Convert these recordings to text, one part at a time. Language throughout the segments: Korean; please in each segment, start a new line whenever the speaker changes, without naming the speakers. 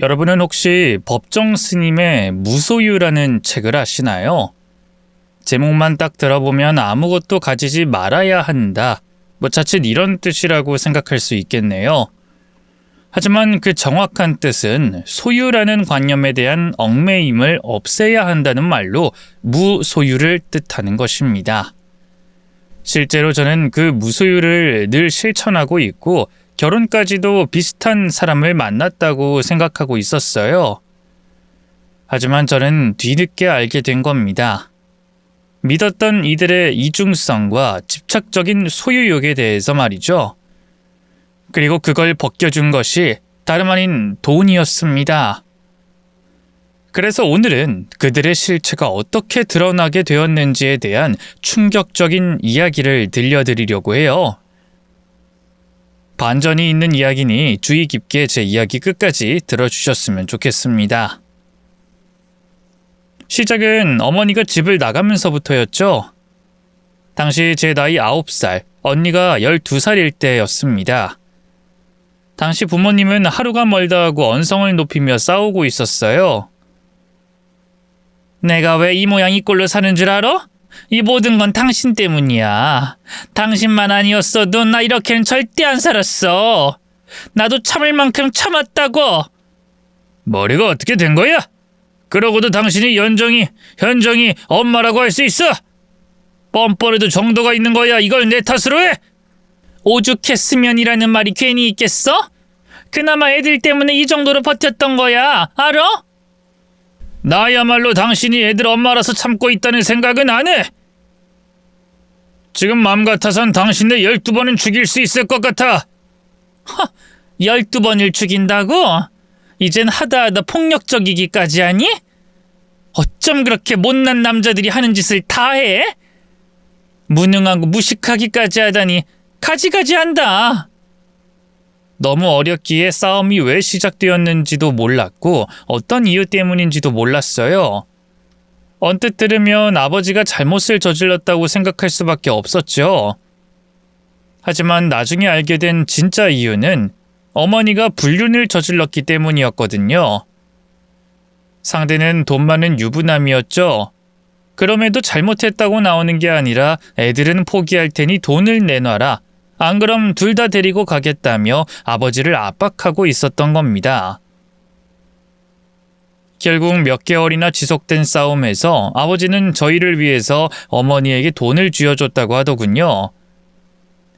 여러분은 혹시 법정 스님의 무소유라는 책을 아시나요? 제목만 딱 들어보면 아무것도 가지지 말아야 한다. 자칫 이런 뜻이라고 생각할 수 있겠네요. 하지만 그 정확한 뜻은 소유라는 관념에 대한 얽매임을 없애야 한다는 말로 무소유를 뜻하는 것입니다. 실제로 저는 그 무소유를 늘 실천하고 있고 결혼까지도 비슷한 사람을 만났다고 생각하고 있었어요. 하지만 저는 뒤늦게 알게 된 겁니다. 믿었던 이들의 이중성과 집착적인 소유욕에 대해서 말이죠. 그리고 그걸 벗겨준 것이 다름 아닌 돈이었습니다. 그래서 오늘은 그들의 실체가 어떻게 드러나게 되었는지에 대한 충격적인 이야기를 들려드리려고 해요. 반전이 있는 이야기니 주의 깊게 제 이야기 끝까지 들어주셨으면 좋겠습니다. 시작은 어머니가 집을 나가면서부터였죠. 당시 제 나이 9살, 언니가 12살일 때였습니다. 당시 부모님은 하루가 멀다 하고 언성을 높이며 싸우고 있었어요. 내가 왜 이 모양 이 꼴로 사는 줄 알아? 이 모든 건 당신 때문이야. 당신만 아니었어도 나 이렇게는 절대 안 살았어. 나도 참을 만큼 참았다고. 머리가 어떻게 된 거야? 그러고도 당신이 현정이 엄마라고 할 수 있어? 뻔뻔해도 정도가 있는 거야. 이걸 내 탓으로 해? 오죽했으면이라는 말이 괜히 있겠어? 그나마 애들 때문에 이 정도로 버텼던 거야. 알아? 나야말로 당신이 애들 엄마라서 참고 있다는 생각은 안 해. 지금 맘 같아선 당신네 12번은 죽일 수 있을 것 같아. 12번을 죽인다고? 이젠 하다하다 폭력적이기까지 하니? 어쩜 그렇게 못난 남자들이 하는 짓을 다 해? 무능하고 무식하기까지 하다니 가지가지 한다. 너무 어렸기에 싸움이 왜 시작되었는지도 몰랐고 어떤 이유 때문인지도 몰랐어요. 언뜻 들으면 아버지가 잘못을 저질렀다고 생각할 수밖에 없었죠. 하지만 나중에 알게 된 진짜 이유는 어머니가 불륜을 저질렀기 때문이었거든요. 상대는 돈 많은 유부남이었죠. 그럼에도 잘못했다고 나오는 게 아니라 애들은 포기할 테니 돈을 내놔라. 안 그럼 둘 다 데리고 가겠다며 아버지를 압박하고 있었던 겁니다. 결국 몇 개월이나 지속된 싸움에서 아버지는 저희를 위해서 어머니에게 돈을 쥐어줬다고 하더군요.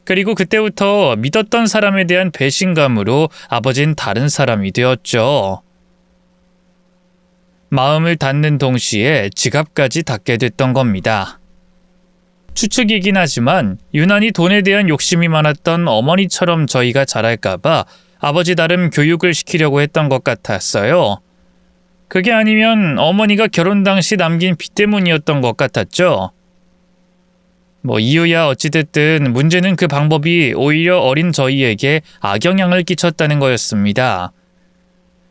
그리고 그때부터 믿었던 사람에 대한 배신감으로 아버지는 다른 사람이 되었죠. 마음을 닫는 동시에 지갑까지 닫게 됐던 겁니다. 추측이긴 하지만 유난히 돈에 대한 욕심이 많았던 어머니처럼 저희가 자랄까봐 아버지 나름 교육을 시키려고 했던 것 같았어요. 그게 아니면 어머니가 결혼 당시 남긴 빚 때문이었던 것 같았죠. 이유야 어찌됐든 문제는 그 방법이 오히려 어린 저희에게 악영향을 끼쳤다는 거였습니다.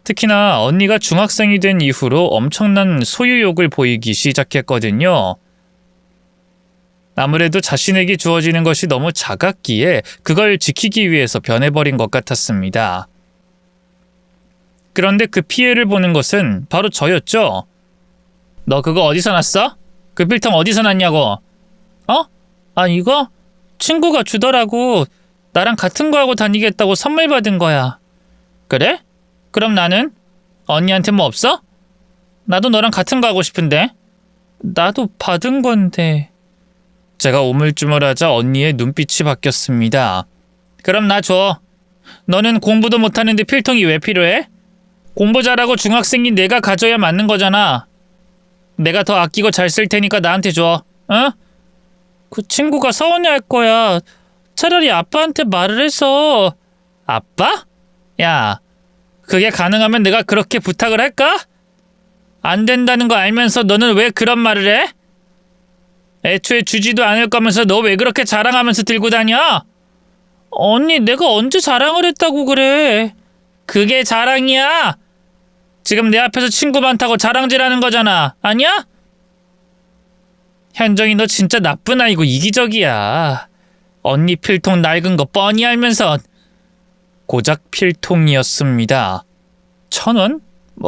특히나 언니가 중학생이 된 이후로 엄청난 소유욕을 보이기 시작했거든요. 아무래도 자신에게 주어지는 것이 너무 작았기에 그걸 지키기 위해서 변해버린 것 같았습니다. 그런데 그 피해를 보는 것은 바로 저였죠. 너 그거 어디서 났어? 그 필통 어디서 났냐고. 이거? 친구가 주더라고. 나랑 같은 거 하고 다니겠다고 선물 받은 거야. 그래? 그럼 나는? 언니한테 뭐 없어? 나도 너랑 같은 거 하고 싶은데. 나도 받은 건데. 제가 우물쭈물하자 언니의 눈빛이 바뀌었습니다. 그럼 나 줘. 너는 공부도 못하는데 필통이 왜 필요해? 공부 잘하고 중학생인 내가 가져야 맞는 거잖아. 내가 더 아끼고 잘 쓸 테니까 나한테 줘. 응? 그 친구가 서운해할 거야. 차라리 아빠한테 말을 해서. 아빠? 야, 그게 가능하면 내가 그렇게 부탁을 할까? 안 된다는 거 알면서 너는 왜 그런 말을 해? 애초에 주지도 않을 거면서 너 왜 그렇게 자랑하면서 들고 다녀? 언니, 내가 언제 자랑을 했다고 그래? 그게 자랑이야? 지금 내 앞에서 친구 많다고 자랑질하는 거잖아. 아니야? 현정이 너 진짜 나쁜 아이고 이기적이야. 언니 필통 낡은 거 뻔히 알면서. 고작 필통이었습니다. 1,000원?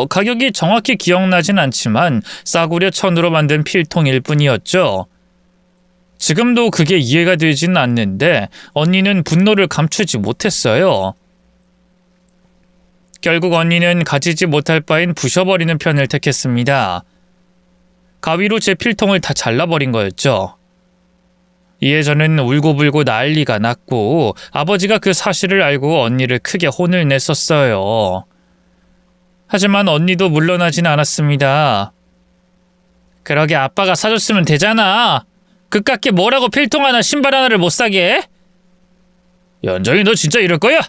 가격이 정확히 기억나진 않지만 싸구려 천으로 만든 필통일 뿐이었죠. 지금도 그게 이해가 되진 않는데 언니는 분노를 감추지 못했어요. 결국 언니는 가지지 못할 바엔 부셔버리는 편을 택했습니다. 가위로 제 필통을 다 잘라버린 거였죠. 이에 저는 울고불고 난리가 났고 아버지가 그 사실을 알고 언니를 크게 혼을 냈었어요. 하지만 언니도 물러나진 않았습니다. 그러게 아빠가 사줬으면 되잖아. 그깟게 뭐라고 필통 하나 신발 하나를 못 사게 해? 연정이 너 진짜 이럴 거야?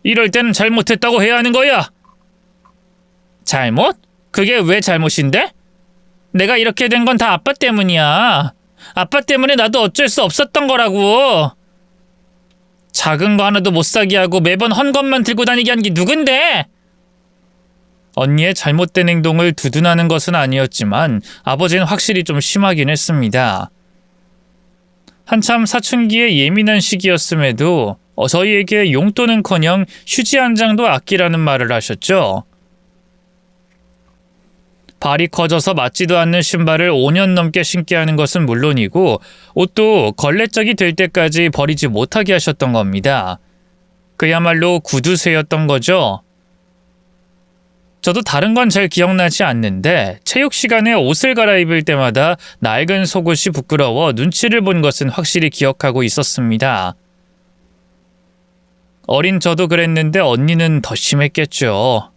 이럴 때는 잘못했다고 해야 하는 거야. 잘못? 그게 왜 잘못인데? 내가 이렇게 된 건 다 아빠 때문이야. 아빠 때문에 나도 어쩔 수 없었던 거라고. 작은 거 하나도 못 사게 하고 매번 헌 것만 들고 다니게 한 게 누군데? 언니의 잘못된 행동을 두둔하는 것은 아니었지만 아버지는 확실히 좀 심하긴 했습니다. 한참 사춘기에 예민한 시기였음에도 저희에게 용돈은커녕 휴지 한 장도 아끼라는 말을 하셨죠. 발이 커져서 맞지도 않는 신발을 5년 넘게 신게 하는 것은 물론이고 옷도 걸레짝이 될 때까지 버리지 못하게 하셨던 겁니다. 그야말로 구두쇠였던 거죠. 저도 다른 건 잘 기억나지 않는데 체육 시간에 옷을 갈아입을 때마다 낡은 속옷이 부끄러워 눈치를 본 것은 확실히 기억하고 있었습니다. 어린 저도 그랬는데 언니는 더 심했겠죠.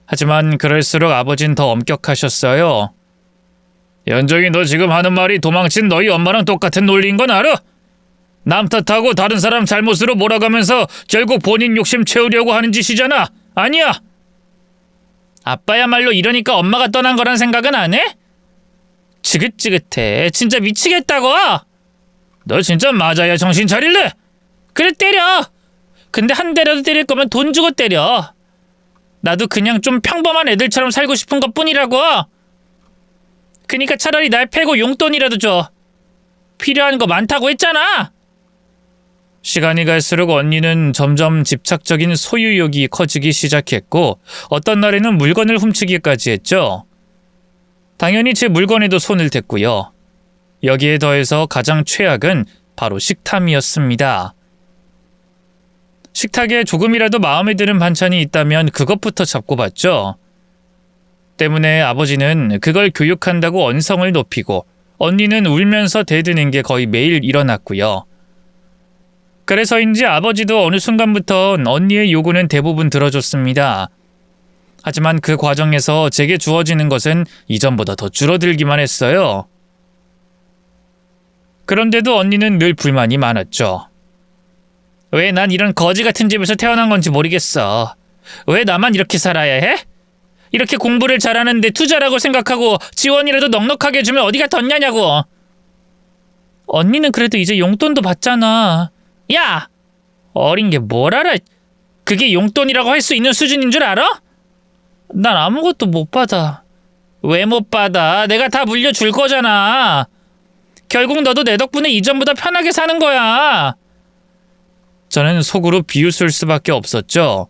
하지만 그럴수록 아버진 더 엄격하셨어요. 연정이 너 지금 하는 말이 도망친 너희 엄마랑 똑같은 논리인 건 알아? 남 탓하고 다른 사람 잘못으로 몰아가면서 결국 본인 욕심 채우려고 하는 짓이잖아. 아니야. 아빠야말로 이러니까 엄마가 떠난 거란 생각은 안 해? 지긋지긋해. 진짜 미치겠다고. 너 진짜 맞아야 정신 차릴래? 그래 때려. 근데 한 대라도 때릴 거면 돈 주고 때려. 나도 그냥 좀 평범한 애들처럼 살고 싶은 것뿐이라고. 그니까 차라리 날 패고 용돈이라도 줘. 필요한 거 많다고 했잖아. 시간이 갈수록 언니는 점점 집착적인 소유욕이 커지기 시작했고 어떤 날에는 물건을 훔치기까지 했죠. 당연히 제 물건에도 손을 댔고요. 여기에 더해서 가장 최악은 바로 식탐이었습니다. 식탁에 조금이라도 마음에 드는 반찬이 있다면 그것부터 잡고 봤죠. 때문에 아버지는 그걸 교육한다고 언성을 높이고 언니는 울면서 대드는 게 거의 매일 일어났고요. 그래서인지 아버지도 어느 순간부턴 언니의 요구는 대부분 들어줬습니다. 하지만 그 과정에서 제게 주어지는 것은 이전보다 더 줄어들기만 했어요. 그런데도 언니는 늘 불만이 많았죠. 왜 난 이런 거지 같은 집에서 태어난 건지 모르겠어. 왜 나만 이렇게 살아야 해? 이렇게 공부를 잘하는데 투자라고 생각하고 지원이라도 넉넉하게 주면 어디가 덧냐냐고. 언니는 그래도 이제 용돈도 받잖아. 야! 어린 게 뭘 알아? 그게 용돈이라고 할 수 있는 수준인 줄 알아? 난 아무것도 못 받아. 왜 못 받아? 내가 다 물려줄 거잖아. 결국 너도 내 덕분에 이전보다 편하게 사는 거야. 저는 속으로 비웃을 수밖에 없었죠.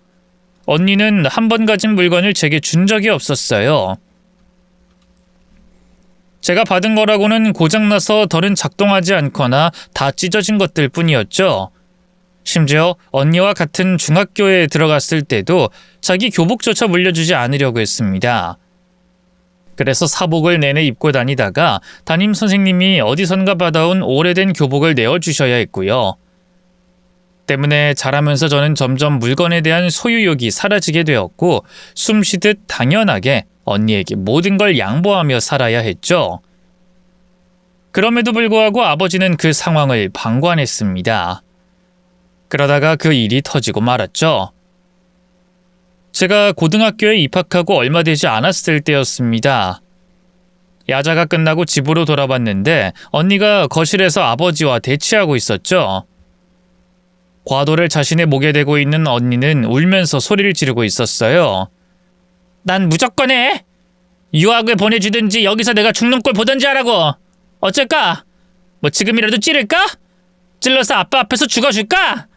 언니는 한 번 가진 물건을 제게 준 적이 없었어요. 제가 받은 거라고는 고장나서 더는 작동하지 않거나 다 찢어진 것들 뿐이었죠. 심지어 언니와 같은 중학교에 들어갔을 때도 자기 교복조차 물려주지 않으려고 했습니다. 그래서 사복을 내내 입고 다니다가 담임 선생님이 어디선가 받아온 오래된 교복을 내어주셔야 했고요. 때문에 자라면서 저는 점점 물건에 대한 소유욕이 사라지게 되었고 숨쉬듯 당연하게 언니에게 모든 걸 양보하며 살아야 했죠. 그럼에도 불구하고 아버지는 그 상황을 방관했습니다. 그러다가 그 일이 터지고 말았죠. 제가 고등학교에 입학하고 얼마 되지 않았을 때였습니다. 야자가 끝나고 집으로 돌아왔는데 언니가 거실에서 아버지와 대치하고 있었죠. 과도를 자신의 목에 대고 있는 언니는 울면서 소리를 지르고 있었어요. 난 무조건 해. 유학을 보내주든지 여기서 내가 죽는 꼴 보든지 하라고. 어쩔까? 뭐 지금이라도 찌를까? 찔러서 아빠 앞에서 죽어줄까?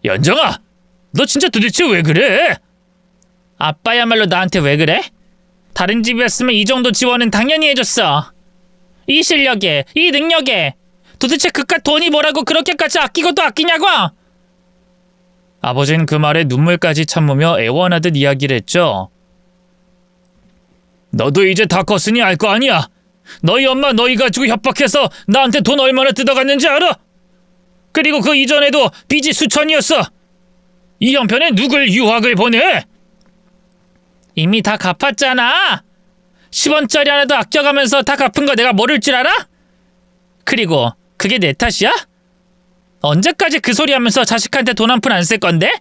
연정아, 너 진짜 도대체 왜 그래? 아빠야말로 나한테 왜 그래? 다른 집이었으면 이 정도 지원은 당연히 해줬어. 이 실력에, 이 능력에 도대체 그깟 돈이 뭐라고 그렇게까지 아끼고 또 아끼냐고! 아버지는 그 말에 눈물까지 참으며 애원하듯 이야기를 했죠. 너도 이제 다 컸으니 알 거 아니야. 너희 엄마 너희 가지고 협박해서 나한테 돈 얼마나 뜯어갔는지 알아? 그리고 그 이전에도 빚이 수천이었어. 이 형편에 누굴 유학을 보내? 이미 다 갚았잖아. 10원짜리 하나도 아껴가면서 다 갚은 거 내가 모를 줄 알아? 그리고 그게 내 탓이야? 언제까지 그 소리 하면서 자식한테 돈 한 푼 안 쓸 건데?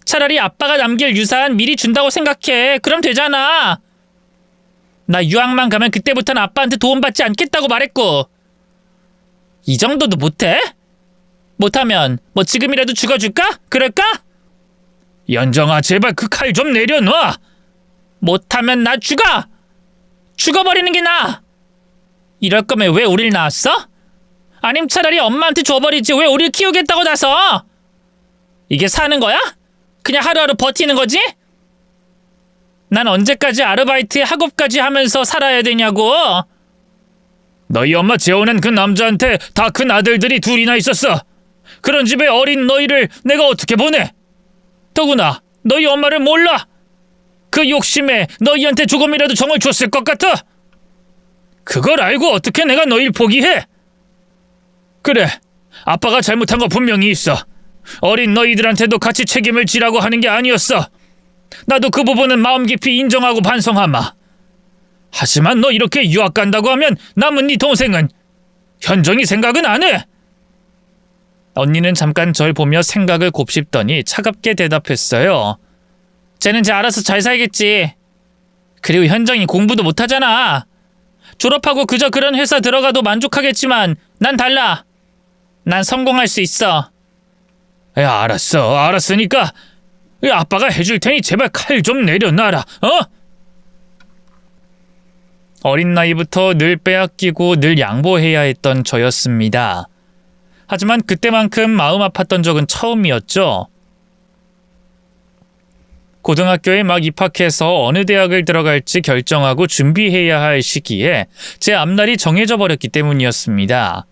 차라리 아빠가 남길 유산 미리 준다고 생각해. 그럼 되잖아. 나 유학만 가면 그때부터는 아빠한테 도움받지 않겠다고 말했고. 이 정도도 못해? 못하면 뭐 지금이라도 죽어줄까? 그럴까? 연정아, 제발 그 칼 좀 내려놔. 못하면 나 죽어. 죽어버리는 게 나아. 이럴 거면 왜 우릴 낳았어? 아님 차라리 엄마한테 줘버리지 왜 우릴 키우겠다고 나서. 이게 사는 거야? 그냥 하루하루 버티는 거지? 난 언제까지 아르바이트 학업까지 하면서 살아야 되냐고. 너희 엄마 재혼한 그 남자한테 다 큰 아들들이 둘이나 있었어. 그런 집에 어린 너희를 내가 어떻게 보내? 더구나 너희 엄마를 몰라. 그 욕심에 너희한테 조금이라도 정을 줬을 것 같아? 그걸 알고 어떻게 내가 너희를 포기해? 그래, 아빠가 잘못한 거 분명히 있어. 어린 너희들한테도 같이 책임을 지라고 하는 게 아니었어. 나도 그 부분은 마음 깊이 인정하고 반성하마. 하지만 너 이렇게 유학 간다고 하면 남은 네 동생은 현정이 생각은 안 해. 언니는 잠깐 절 보며 생각을 곱씹더니 차갑게 대답했어요. 쟤는 쟤 알아서 잘 살겠지. 그리고 현정이 공부도 못하잖아. 졸업하고 그저 그런 회사 들어가도 만족하겠지만 난 달라. 난 성공할 수 있어. 야, 알았으니까 아빠가 해줄 테니 제발 칼 좀 내려놔라. 어? 어린 나이부터 늘 빼앗기고 늘 양보해야 했던 저였습니다. 하지만 그때만큼 마음 아팠던 적은 처음이었죠. 고등학교에 막 입학해서 어느 대학을 들어갈지 결정하고 준비해야 할 시기에 제 앞날이 정해져 버렸기 때문이었습니다.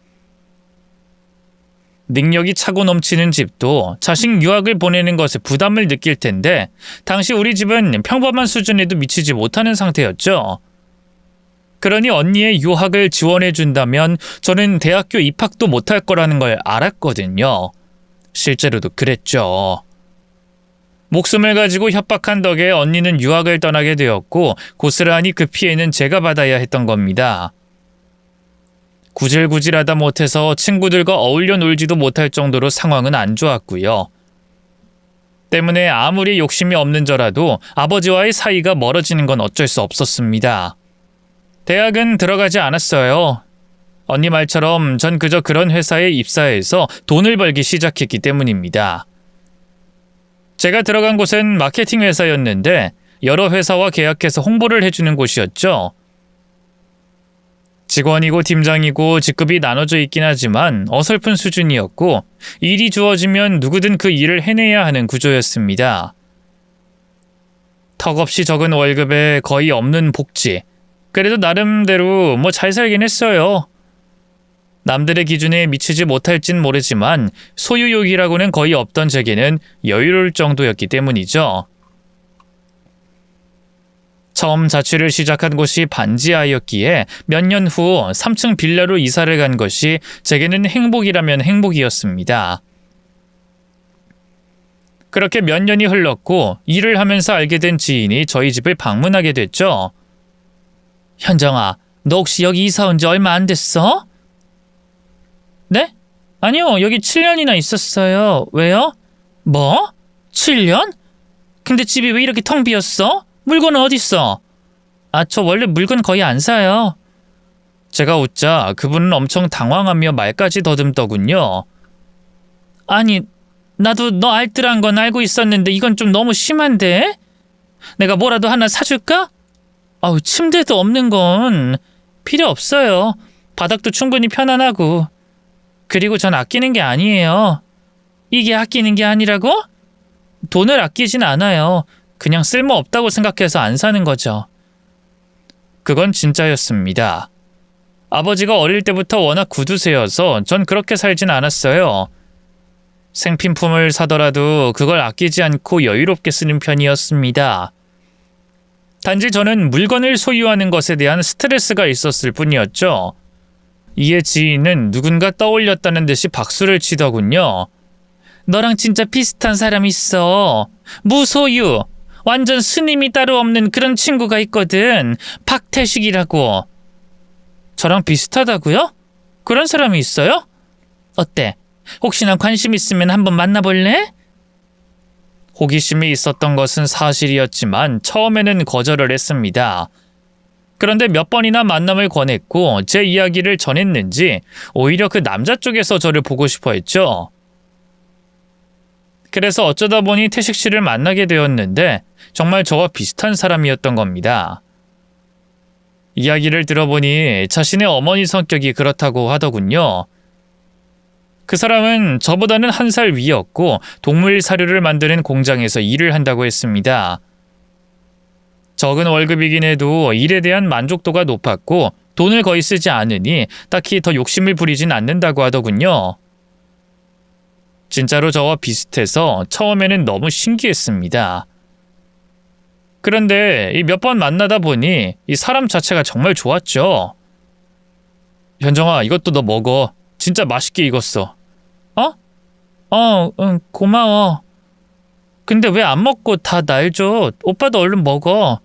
능력이 차고 넘치는 집도 자식 유학을 보내는 것에 부담을 느낄 텐데 당시 우리 집은 평범한 수준에도 미치지 못하는 상태였죠. 그러니 언니의 유학을 지원해준다면 저는 대학교 입학도 못할 거라는 걸 알았거든요. 실제로도 그랬죠. 목숨을 가지고 협박한 덕에 언니는 유학을 떠나게 되었고 고스란히 그 피해는 제가 받아야 했던 겁니다. 구질구질하다 못해서 친구들과 어울려 놀지도 못할 정도로 상황은 안 좋았고요. 때문에 아무리 욕심이 없는 저라도 아버지와의 사이가 멀어지는 건 어쩔 수 없었습니다. 대학은 들어가지 않았어요. 언니 말처럼 전 그저 그런 회사에 입사해서 돈을 벌기 시작했기 때문입니다. 제가 들어간 곳은 마케팅 회사였는데 여러 회사와 계약해서 홍보를 해주는 곳이었죠. 직원이고 팀장이고 직급이 나눠져 있긴 하지만 어설픈 수준이었고 일이 주어지면 누구든 그 일을 해내야 하는 구조였습니다. 턱없이 적은 월급에 거의 없는 복지. 그래도 나름대로 뭐 잘 살긴 했어요. 남들의 기준에 미치지 못할진 모르지만 소유욕이라고는 거의 없던 제게는 여유로울 정도였기 때문이죠. 처음 자취를 시작한 곳이 반지하였기에 몇 년 후 3층 빌라로 이사를 간 것이 제게는 행복이라면 행복이었습니다. 그렇게 몇 년이 흘렀고 일을 하면서 알게 된 지인이 저희 집을 방문하게 됐죠. 현정아, 너 혹시 여기 이사 온 지 얼마 안 됐어? 네? 아니요, 여기 7년이나 있었어요. 왜요? 뭐? 7년? 근데 집이 왜 이렇게 텅 비었어? 물건은 어딨어? 아, 저 원래 물건 거의 안 사요. 제가 웃자 그분은 엄청 당황하며 말까지 더듬더군요. 아니, 나도 너 알뜰한 건 알고 있었는데 이건 좀 너무 심한데? 내가 뭐라도 하나 사줄까? 아우, 침대도 없는 건 필요 없어요. 바닥도 충분히 편안하고. 그리고 전 아끼는 게 아니에요. 이게 아끼는 게 아니라고? 돈을 아끼진 않아요. 그냥 쓸모없다고 생각해서 안 사는 거죠. 그건 진짜였습니다. 아버지가 어릴 때부터 워낙 구두쇠여서 전 그렇게 살진 않았어요. 생필품을 사더라도 그걸 아끼지 않고 여유롭게 쓰는 편이었습니다. 단지 저는 물건을 소유하는 것에 대한 스트레스가 있었을 뿐이었죠. 이에 지인은 누군가 떠올렸다는 듯이 박수를 치더군요. 너랑 진짜 비슷한 사람 있어. 무소유. 완전 스님이 따로 없는 그런 친구가 있거든. 박태식이라고. 저랑 비슷하다고요? 그런 사람이 있어요? 어때? 혹시나 관심 있으면 한번 만나볼래? 호기심이 있었던 것은 사실이었지만 처음에는 거절을 했습니다. 그런데 몇 번이나 만남을 권했고 제 이야기를 전했는지 오히려 그 남자 쪽에서 저를 보고 싶어 했죠. 그래서 어쩌다 보니 태식 씨를 만나게 되었는데 정말 저와 비슷한 사람이었던 겁니다. 이야기를 들어보니 자신의 어머니 성격이 그렇다고 하더군요. 그 사람은 저보다는 한 살 위였고 동물 사료를 만드는 공장에서 일을 한다고 했습니다. 적은 월급이긴 해도 일에 대한 만족도가 높았고 돈을 거의 쓰지 않으니 딱히 더 욕심을 부리진 않는다고 하더군요. 진짜로 저와 비슷해서 처음에는 너무 신기했습니다. 그런데 몇 번 만나다 보니 이 사람 자체가 정말 좋았죠. 현정아, 이것도 너 먹어. 진짜 맛있게 익었어. 고마워. 근데 왜 안 먹고 다 날 줘? 오빠도 얼른 먹어.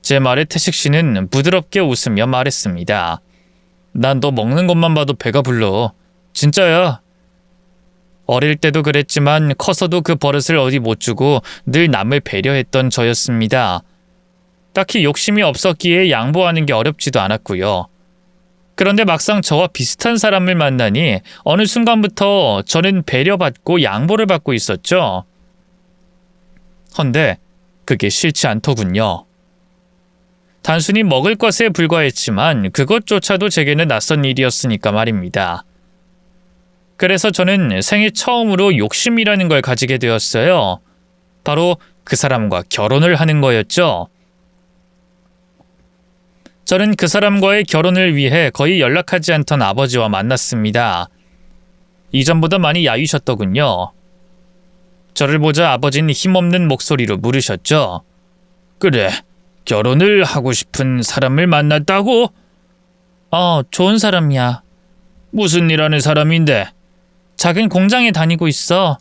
제 말에 태식 씨는 부드럽게 웃으며 말했습니다. 난 너 먹는 것만 봐도 배가 불러. 진짜야. 어릴 때도 그랬지만 커서도 그 버릇을 어디 못 주고 늘 남을 배려했던 저였습니다. 딱히 욕심이 없었기에 양보하는 게 어렵지도 않았고요. 그런데 막상 저와 비슷한 사람을 만나니 어느 순간부터 저는 배려받고 양보를 받고 있었죠. 헌데 그게 싫지 않더군요. 단순히 먹을 것에 불과했지만 그것조차도 제게는 낯선 일이었으니까 말입니다. 그래서 저는 생애 처음으로 욕심이라는 걸 가지게 되었어요. 바로 그 사람과 결혼을 하는 거였죠. 저는 그 사람과의 결혼을 위해 거의 연락하지 않던 아버지와 만났습니다. 이전보다 많이 야위셨더군요. 저를 보자 아버지는 힘없는 목소리로 물으셨죠. 그래, 결혼을 하고 싶은 사람을 만났다고? 좋은 사람이야. 무슨 일 하는 사람인데? 작은 공장에 다니고 있어.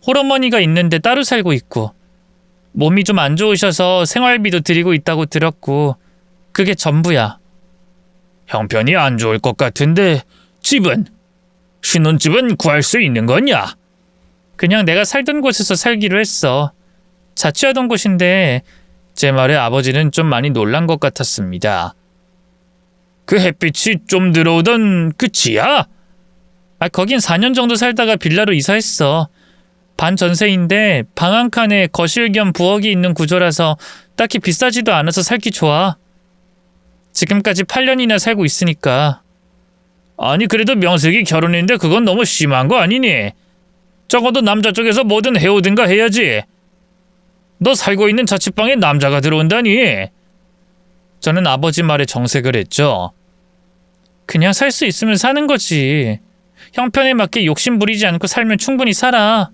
홀어머니가 있는데 따로 살고 있고. 몸이 좀 안 좋으셔서 생활비도 드리고 있다고 들었고. 그게 전부야. 형편이 안 좋을 것 같은데 집은? 신혼집은 구할 수 있는 거냐? 그냥 내가 살던 곳에서 살기로 했어. 자취하던 곳인데 제 말에 아버지는 좀 많이 놀란 것 같았습니다. 그 햇빛이 좀 들어오던 그 지하? 거긴 4년 정도 살다가 빌라로 이사했어. 반전세인데 방 한 칸에 거실 겸 부엌이 있는 구조라서 딱히 비싸지도 않아서 살기 좋아. 지금까지 8년이나 살고 있으니까. 아니 그래도 명색이 결혼인데 그건 너무 심한 거 아니니? 적어도 남자 쪽에서 뭐든 해오든가 해야지. 너 살고 있는 자취방에 남자가 들어온다니? 저는 아버지 말에 정색을 했죠. 그냥 살 수 있으면 사는 거지. 형편에 맞게 욕심 부리지 않고 살면 충분히 살아.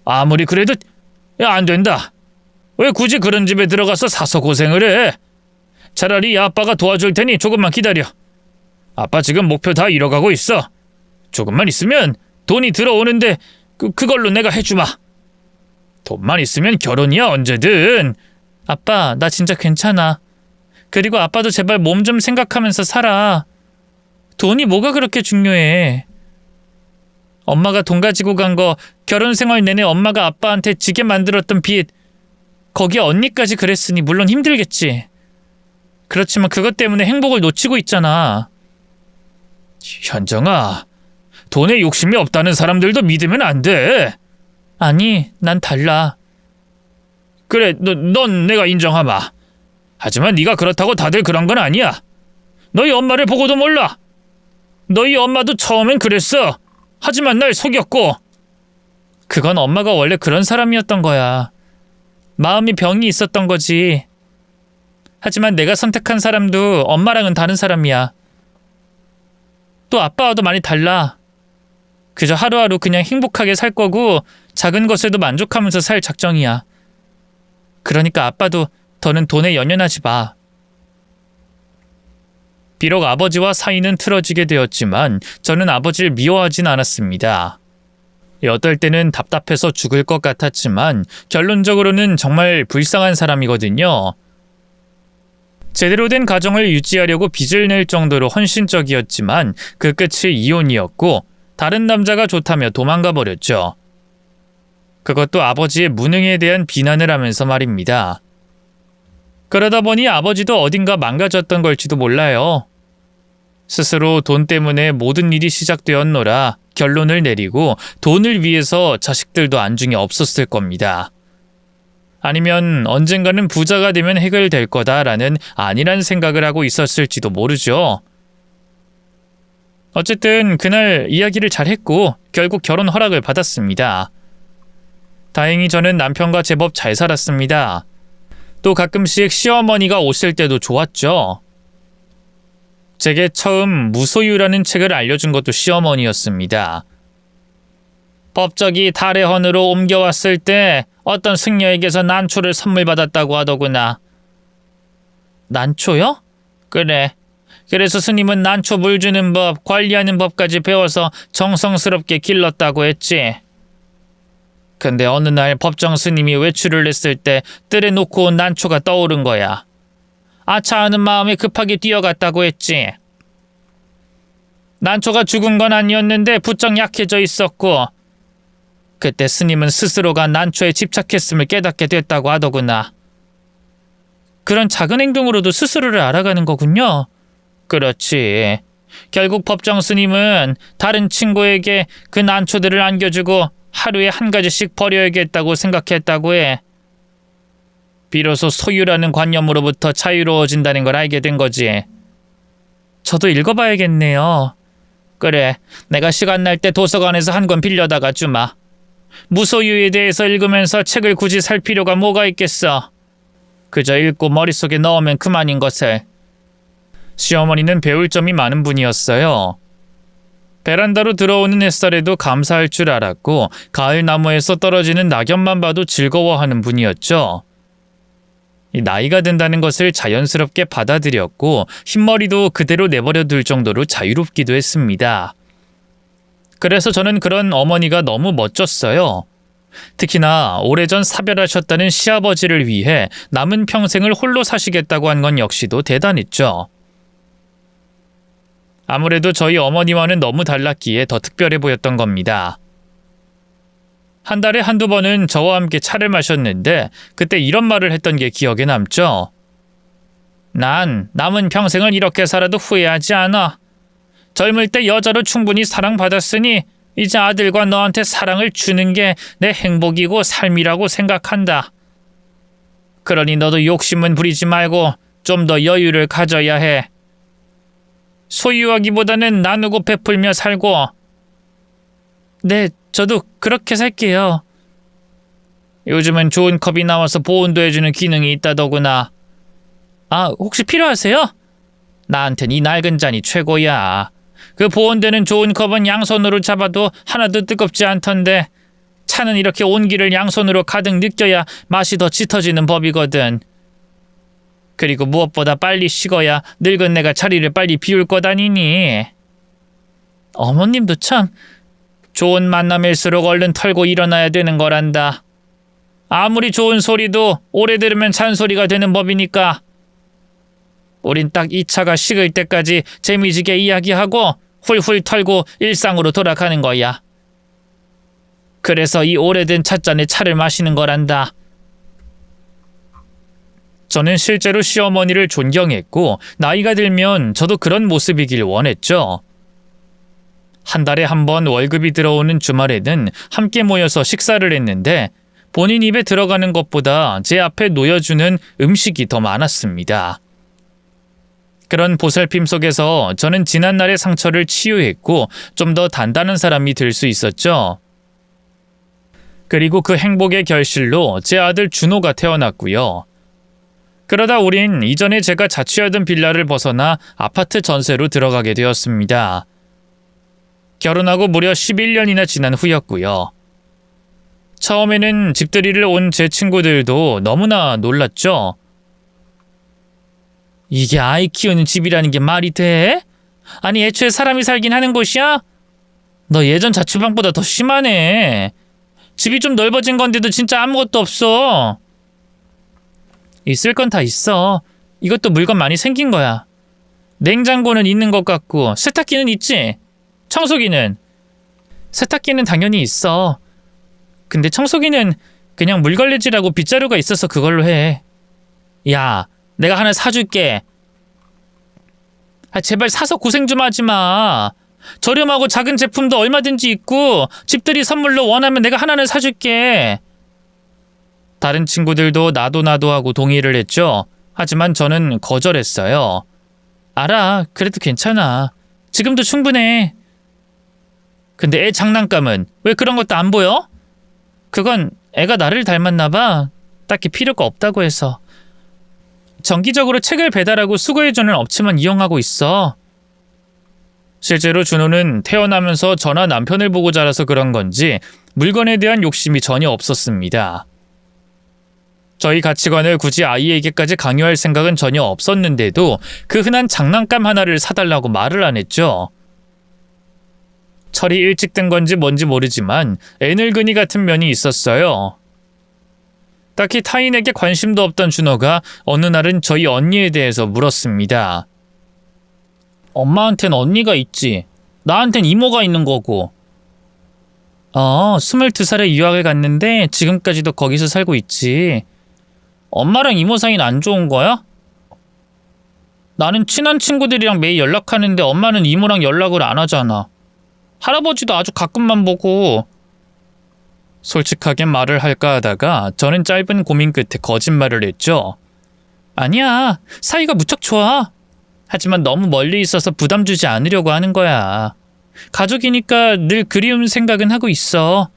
아무리 그래도 안 된다. 왜 굳이 그런 집에 들어가서 사서 고생을 해? 차라리 아빠가 도와줄 테니 조금만 기다려. 아빠 지금 목표 다 이뤄가고 있어. 조금만 있으면 돈이 들어오는데 그걸로 내가 해주마. 돈만 있으면 결혼이야 언제든. 아빠 나 진짜 괜찮아. 그리고 아빠도 제발 몸 좀 생각하면서 살아. 돈이 뭐가 그렇게 중요해. 엄마가 돈 가지고 간 거 결혼 생활 내내 엄마가 아빠한테 지게 만들었던 빚. 거기에 언니까지 그랬으니 물론 힘들겠지. 그렇지만 그것 때문에 행복을 놓치고 있잖아. 현정아, 돈에 욕심이 없다는 사람들도 믿으면 안 돼. 아니, 난 달라. 그래, 넌 내가 인정하마. 하지만 네가 그렇다고 다들 그런 건 아니야. 너희 엄마를 보고도 몰라. 너희 엄마도 처음엔 그랬어. 하지만 날 속였고. 그건 엄마가 원래 그런 사람이었던 거야. 마음이 병이 있었던 거지. 하지만 내가 선택한 사람도 엄마랑은 다른 사람이야. 또 아빠와도 많이 달라. 그저 하루하루 그냥 행복하게 살 거고 작은 것에도 만족하면서 살 작정이야. 그러니까 아빠도 더는 돈에 연연하지 마. 비록 아버지와 사이는 틀어지게 되었지만 저는 아버지를 미워하진 않았습니다. 어떨 때는 답답해서 죽을 것 같았지만 결론적으로는 정말 불쌍한 사람이거든요. 제대로 된 가정을 유지하려고 빚을 낼 정도로 헌신적이었지만 그 끝이 이혼이었고 다른 남자가 좋다며 도망가 버렸죠. 그것도 아버지의 무능에 대한 비난을 하면서 말입니다. 그러다 보니 아버지도 어딘가 망가졌던 걸지도 몰라요. 스스로 돈 때문에 모든 일이 시작되었노라 결론을 내리고 돈을 위해서 자식들도 안중에 없었을 겁니다. 아니면 언젠가는 부자가 되면 해결될 거다라는 안일한 생각을 하고 있었을지도 모르죠. 어쨌든 그날 이야기를 잘했고 결국 결혼 허락을 받았습니다. 다행히 저는 남편과 제법 잘 살았습니다. 또 가끔씩 시어머니가 오실 때도 좋았죠. 제게 처음 무소유라는 책을 알려준 것도 시어머니였습니다. 법적이 달해헌으로 옮겨왔을 때 어떤 승려에게서 난초를 선물 받았다고 하더구나. 난초요? 그래. 그래서 스님은 난초 물 주는 법, 관리하는 법까지 배워서 정성스럽게 길렀다고 했지. 근데 어느 날 법정 스님이 외출을 했을 때 뜰에 놓고 온 난초가 떠오른 거야. 아차하는 마음에 급하게 뛰어갔다고 했지. 난초가 죽은 건 아니었는데 부쩍 약해져 있었고 그때 스님은 스스로가 난초에 집착했음을 깨닫게 됐다고 하더구나. 그런 작은 행동으로도 스스로를 알아가는 거군요. 그렇지. 결국 법정 스님은 다른 친구에게 그 난초들을 안겨주고 하루에 한 가지씩 버려야겠다고 생각했다고 해. 비로소 소유라는 관념으로부터 자유로워진다는 걸 알게 된 거지. 저도 읽어봐야겠네요. 그래, 내가 시간 날 때 도서관에서 한 권 빌려다가 주마. 무소유에 대해서 읽으면서 책을 굳이 살 필요가 뭐가 있겠어. 그저 읽고 머릿속에 넣으면 그만인 것을. 시어머니는 배울 점이 많은 분이었어요. 베란다로 들어오는 햇살에도 감사할 줄 알았고 가을 나무에서 떨어지는 낙엽만 봐도 즐거워하는 분이었죠. 나이가 든다는 것을 자연스럽게 받아들였고 흰머리도 그대로 내버려 둘 정도로 자유롭기도 했습니다. 그래서 저는 그런 어머니가 너무 멋졌어요. 특히나 오래전 사별하셨다는 시아버지를 위해 남은 평생을 홀로 사시겠다고 한 건 역시도 대단했죠. 아무래도 저희 어머니와는 너무 달랐기에 더 특별해 보였던 겁니다. 한 달에 한두 번은 저와 함께 차를 마셨는데 그때 이런 말을 했던 게 기억에 남죠. 난 남은 평생을 이렇게 살아도 후회하지 않아. 젊을 때 여자로 충분히 사랑받았으니 이제 아들과 너한테 사랑을 주는 게 내 행복이고 삶이라고 생각한다. 그러니 너도 욕심은 부리지 말고 좀 더 여유를 가져야 해. 소유하기보다는 나누고 베풀며 살고. 네, 저도 그렇게 살게요. 요즘은 좋은 컵이 나와서 보온도 해주는 기능이 있다더구나. 아, 혹시 필요하세요? 나한텐 이 낡은 잔이 최고야. 그 보온되는 좋은 컵은 양손으로 잡아도 하나도 뜨겁지 않던데 차는 이렇게 온기를 양손으로 가득 느껴야 맛이 더 짙어지는 법이거든. 그리고 무엇보다 빨리 식어야 늙은 내가 자리를 빨리 비울 거다니니. 어머님도 참 좋은 만남일수록 얼른 털고 일어나야 되는 거란다. 아무리 좋은 소리도 오래 들으면 잔소리가 되는 법이니까. 우린 딱 이 차가 식을 때까지 재미지게 이야기하고 훌훌 털고 일상으로 돌아가는 거야. 그래서 이 오래된 찻잔에 차를 마시는 거란다. 저는 실제로 시어머니를 존경했고 나이가 들면 저도 그런 모습이길 원했죠. 한 달에 한 번 월급이 들어오는 주말에는 함께 모여서 식사를 했는데 본인 입에 들어가는 것보다 제 앞에 놓여주는 음식이 더 많았습니다. 그런 보살핌 속에서 저는 지난날의 상처를 치유했고 좀 더 단단한 사람이 될 수 있었죠. 그리고 그 행복의 결실로 제 아들 준호가 태어났고요. 그러다 우린 이전에 제가 자취하던 빌라를 벗어나 아파트 전세로 들어가게 되었습니다. 결혼하고 무려 11년이나 지난 후였고요. 처음에는 집들이를 온 제 친구들도 너무나 놀랐죠. 이게 아이 키우는 집이라는 게 말이 돼? 아니 애초에 사람이 살긴 하는 곳이야? 너 예전 자취방보다 더 심하네. 집이 좀 넓어진 건데도 진짜 아무것도 없어. 있을 건 다 있어. 이것도 물건 많이 생긴 거야. 냉장고는 있는 것 같고 세탁기는 있지? 청소기는? 세탁기는 당연히 있어. 근데 청소기는 그냥 물걸레질하고 빗자루가 있어서 그걸로 해. 야, 내가 하나 사줄게. 제발 사서 고생 좀 하지 마. 저렴하고 작은 제품도 얼마든지 있고 집들이 선물로 원하면 내가 하나는 사줄게. 다른 친구들도 나도 하고 동의를 했죠. 하지만 저는 거절했어요. 알아. 그래도 괜찮아. 지금도 충분해. 근데 애 장난감은 왜 그런 것도 안 보여? 그건 애가 나를 닮았나 봐. 딱히 필요가 없다고 해서. 정기적으로 책을 배달하고 수거해주는 업체만 이용하고 있어. 실제로 준호는 태어나면서 저나 남편을 보고 자라서 그런 건지 물건에 대한 욕심이 전혀 없었습니다. 저희 가치관을 굳이 아이에게까지 강요할 생각은 전혀 없었는데도 그 흔한 장난감 하나를 사달라고 말을 안 했죠. 철이 일찍 든 건지 뭔지 모르지만 애늙은이 같은 면이 있었어요. 딱히 타인에게 관심도 없던 준호가 어느 날은 저희 언니에 대해서 물었습니다. 엄마한텐 언니가 있지. 나한텐 이모가 있는 거고. 22살에 유학을 갔는데 지금까지도 거기서 살고 있지. 엄마랑 이모 사이는 안 좋은 거야? 나는 친한 친구들이랑 매일 연락하는데 엄마는 이모랑 연락을 안 하잖아. 할아버지도 아주 가끔만 보고. 솔직하게 말을 할까 하다가 저는 짧은 고민 끝에 거짓말을 했죠. 아니야, 사이가 무척 좋아. 하지만 너무 멀리 있어서 부담 주지 않으려고 하는 거야. 가족이니까 늘 그리운 생각은 하고 있어.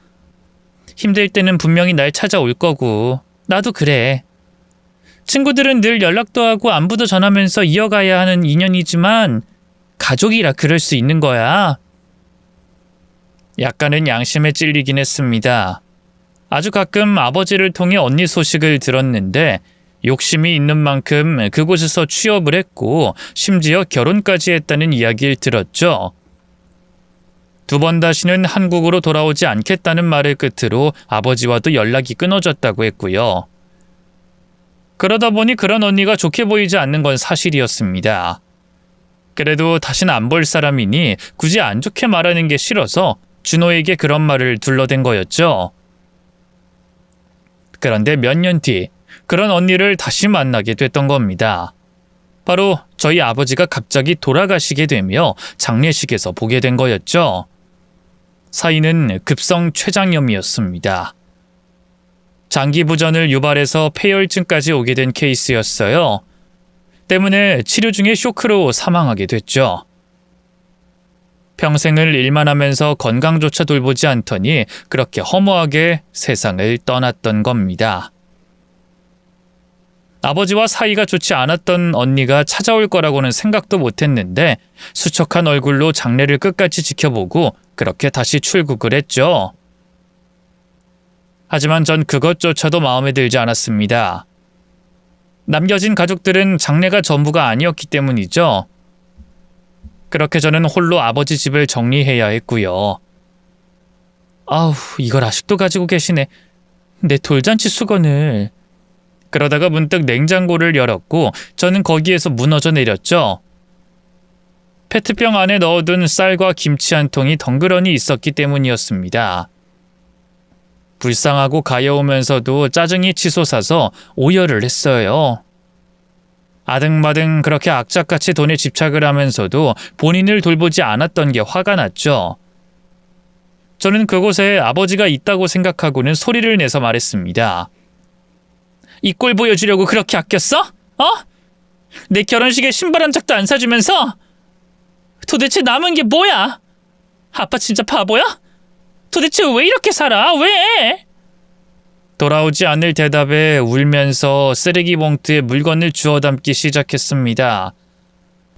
힘들 때는 분명히 날 찾아올 거고. 나도 그래. 친구들은 늘 연락도 하고 안부도 전하면서 이어가야 하는 인연이지만 가족이라 그럴 수 있는 거야. 약간은 양심에 찔리긴 했습니다. 아주 가끔 아버지를 통해 언니 소식을 들었는데 욕심이 있는 만큼 그곳에서 취업을 했고 심지어 결혼까지 했다는 이야기를 들었죠. 2번 다시는 한국으로 돌아오지 않겠다는 말을 끝으로 아버지와도 연락이 끊어졌다고 했고요. 그러다 보니 그런 언니가 좋게 보이지 않는 건 사실이었습니다. 그래도 다시는 안 볼 사람이니 굳이 안 좋게 말하는 게 싫어서 준호에게 그런 말을 둘러댄 거였죠. 그런데 몇 년 뒤 그런 언니를 다시 만나게 됐던 겁니다. 바로 저희 아버지가 갑자기 돌아가시게 되며 장례식에서 보게 된 거였죠. 사인은 급성 췌장염이었습니다. 장기 부전을 유발해서 폐혈증까지 오게 된 케이스였어요. 때문에 치료 중에 쇼크로 사망하게 됐죠. 평생을 일만 하면서 건강조차 돌보지 않더니 그렇게 허무하게 세상을 떠났던 겁니다. 아버지와 사이가 좋지 않았던 언니가 찾아올 거라고는 생각도 못했는데 수척한 얼굴로 장례를 끝까지 지켜보고 그렇게 다시 출국을 했죠. 하지만 전 그것조차도 마음에 들지 않았습니다. 남겨진 가족들은 장례가 전부가 아니었기 때문이죠. 그렇게 저는 홀로 아버지 집을 정리해야 했고요. 아우, 이걸 아직도 가지고 계시네. 내 돌잔치 수건을. 그러다가 문득 냉장고를 열었고 저는 거기에서 무너져 내렸죠. 페트병 안에 넣어둔 쌀과 김치 한 통이 덩그러니 있었기 때문이었습니다. 불쌍하고 가여우면서도 짜증이 치솟아서 오열을 했어요. 아등바등 그렇게 악착같이 돈에 집착을 하면서도 본인을 돌보지 않았던 게 화가 났죠. 저는 그곳에 아버지가 있다고 생각하고는 소리를 내서 말했습니다. 이 꼴 보여주려고 그렇게 아꼈어? 내 결혼식에 신발 한 짝도 안 사주면서? 도대체 남은 게 뭐야? 아빠 진짜 바보야? 도대체 왜 이렇게 살아? 왜? 돌아오지 않을 대답에 울면서 쓰레기 봉투에 물건을 주워 담기 시작했습니다.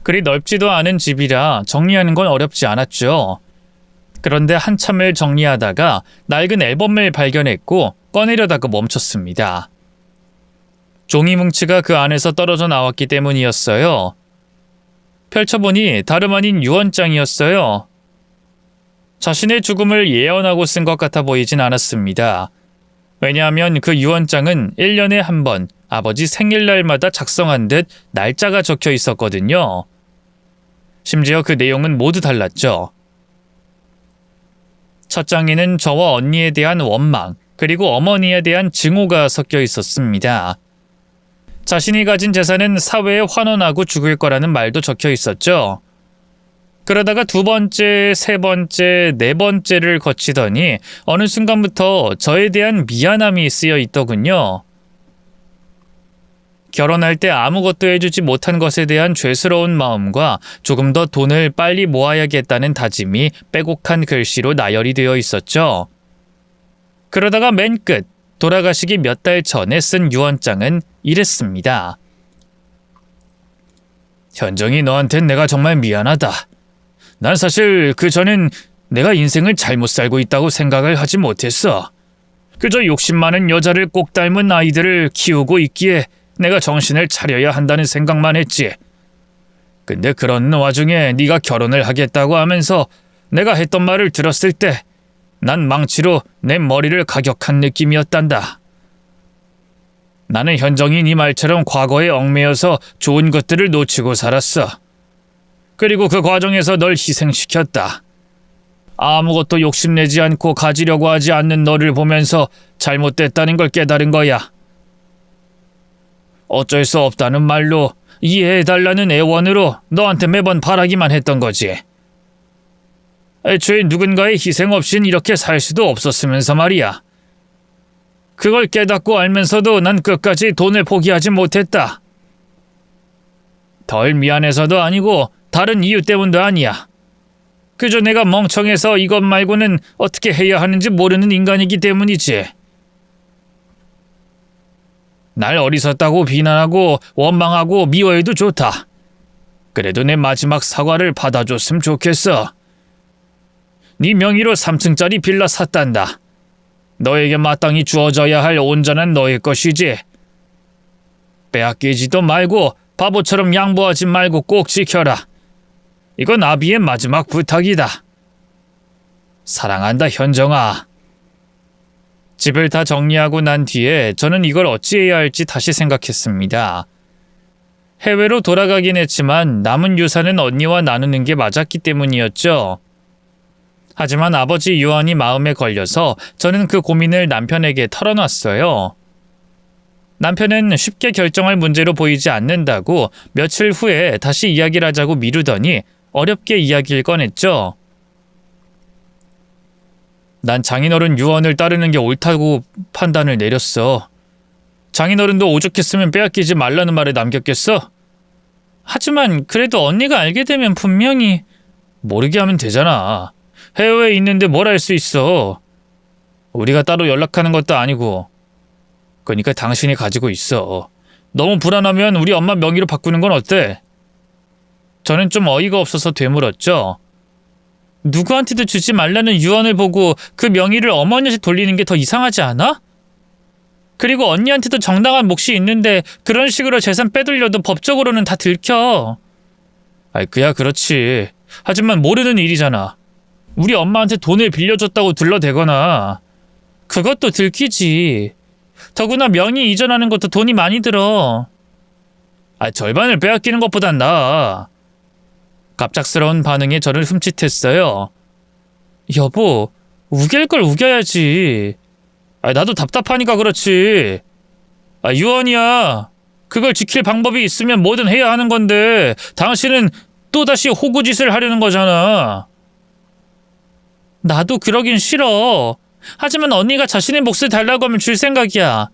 그리 넓지도 않은 집이라 정리하는 건 어렵지 않았죠. 그런데 한참을 정리하다가 낡은 앨범을 발견했고 꺼내려다가 멈췄습니다. 종이 뭉치가 그 안에서 떨어져 나왔기 때문이었어요. 펼쳐보니 다름 아닌 유언장이었어요. 자신의 죽음을 예언하고 쓴 것 같아 보이진 않았습니다. 왜냐하면 그 유언장은 1년에 한 번 아버지 생일날마다 작성한 듯 날짜가 적혀 있었거든요. 심지어 그 내용은 모두 달랐죠. 첫 장에는 저와 언니에 대한 원망, 그리고 어머니에 대한 증오가 섞여 있었습니다. 자신이 가진 재산은 사회에 환원하고 죽을 거라는 말도 적혀 있었죠. 그러다가 두 번째, 세 번째, 네 번째를 거치더니 어느 순간부터 저에 대한 미안함이 쓰여 있더군요. 결혼할 때 아무것도 해주지 못한 것에 대한 죄스러운 마음과 조금 더 돈을 빨리 모아야겠다는 다짐이 빼곡한 글씨로 나열이 되어 있었죠. 그러다가 맨 끝, 돌아가시기 몇 달 전에 쓴 유언장은 이랬습니다. 현정이, 너한텐 내가 정말 미안하다. 난 사실 그전엔 내가 인생을 잘못 살고 있다고 생각을 하지 못했어. 그저 욕심 많은 여자를 꼭 닮은 아이들을 키우고 있기에 내가 정신을 차려야 한다는 생각만 했지. 근데 그런 와중에 네가 결혼을 하겠다고 하면서 내가 했던 말을 들었을 때 난 망치로 내 머리를 가격한 느낌이었단다. 나는 현정이 네 말처럼 과거에 얽매여서 좋은 것들을 놓치고 살았어. 그리고 그 과정에서 널 희생시켰다. 아무것도 욕심내지 않고 가지려고 하지 않는 너를 보면서 잘못됐다는 걸 깨달은 거야. 어쩔 수 없다는 말로, 이해해달라는 애원으로 너한테 매번 바라기만 했던 거지. 애초에 누군가의 희생 없인 이렇게 살 수도 없었으면서 말이야. 그걸 깨닫고 알면서도 난 끝까지 돈을 포기하지 못했다. 덜 미안해서도 아니고 다른 이유 때문도 아니야. 그저 내가 멍청해서 이것 말고는 어떻게 해야 하는지 모르는 인간이기 때문이지. 날 어리석다고 비난하고 원망하고 미워해도 좋다. 그래도 내 마지막 사과를 받아줬으면 좋겠어. 네 명의로 3층짜리 빌라 샀단다. 너에게 마땅히 주어져야 할 온전한 너의 것이지. 빼앗기지도 말고 바보처럼 양보하지 말고 꼭 지켜라. 이건 아비의 마지막 부탁이다. 사랑한다, 현정아. 집을 다 정리하고 난 뒤에 저는 이걸 어찌해야 할지 다시 생각했습니다. 해외로 돌아가긴 했지만 남은 유산은 언니와 나누는 게 맞았기 때문이었죠. 하지만 아버지 유언이 마음에 걸려서 저는 그 고민을 남편에게 털어놨어요. 남편은 쉽게 결정할 문제로 보이지 않는다고 며칠 후에 다시 이야기를 하자고 미루더니 어렵게 이야기를 꺼냈죠. 난 장인어른 유언을 따르는 게 옳다고 판단을 내렸어. 장인어른도 오죽했으면 빼앗기지 말라는 말에 남겼겠어? 하지만 그래도 언니가 알게 되면 분명히 모르게 하면 되잖아. 해외에 있는데 뭘 할 수 있어. 우리가 따로 연락하는 것도 아니고. 그러니까 당신이 가지고 있어. 너무 불안하면 우리 엄마 명의로 바꾸는 건 어때? 저는 좀 어이가 없어서 되물었죠. 누구한테도 주지 말라는 유언을 보고 그 명의를 어머니한테 돌리는 게 더 이상하지 않아? 그리고 언니한테도 정당한 몫이 있는데 그런 식으로 재산 빼돌려도 법적으로는 다 들켜. 그야 그렇지. 하지만 모르는 일이잖아. 우리 엄마한테 돈을 빌려줬다고 둘러대거나. 그것도 들키지. 더구나 명의 이전하는 것도 돈이 많이 들어. 절반을 빼앗기는 것보단 나아. 갑작스러운 반응에 저를 흠칫했어요. 여보, 우길 걸 우겨야지. 나도 답답하니까 그렇지. 유언이야. 그걸 지킬 방법이 있으면 뭐든 해야 하는 건데 당신은 또다시 호구짓을 하려는 거잖아. 나도 그러긴 싫어. 하지만 언니가 자신의 몫을 달라고 하면 줄 생각이야.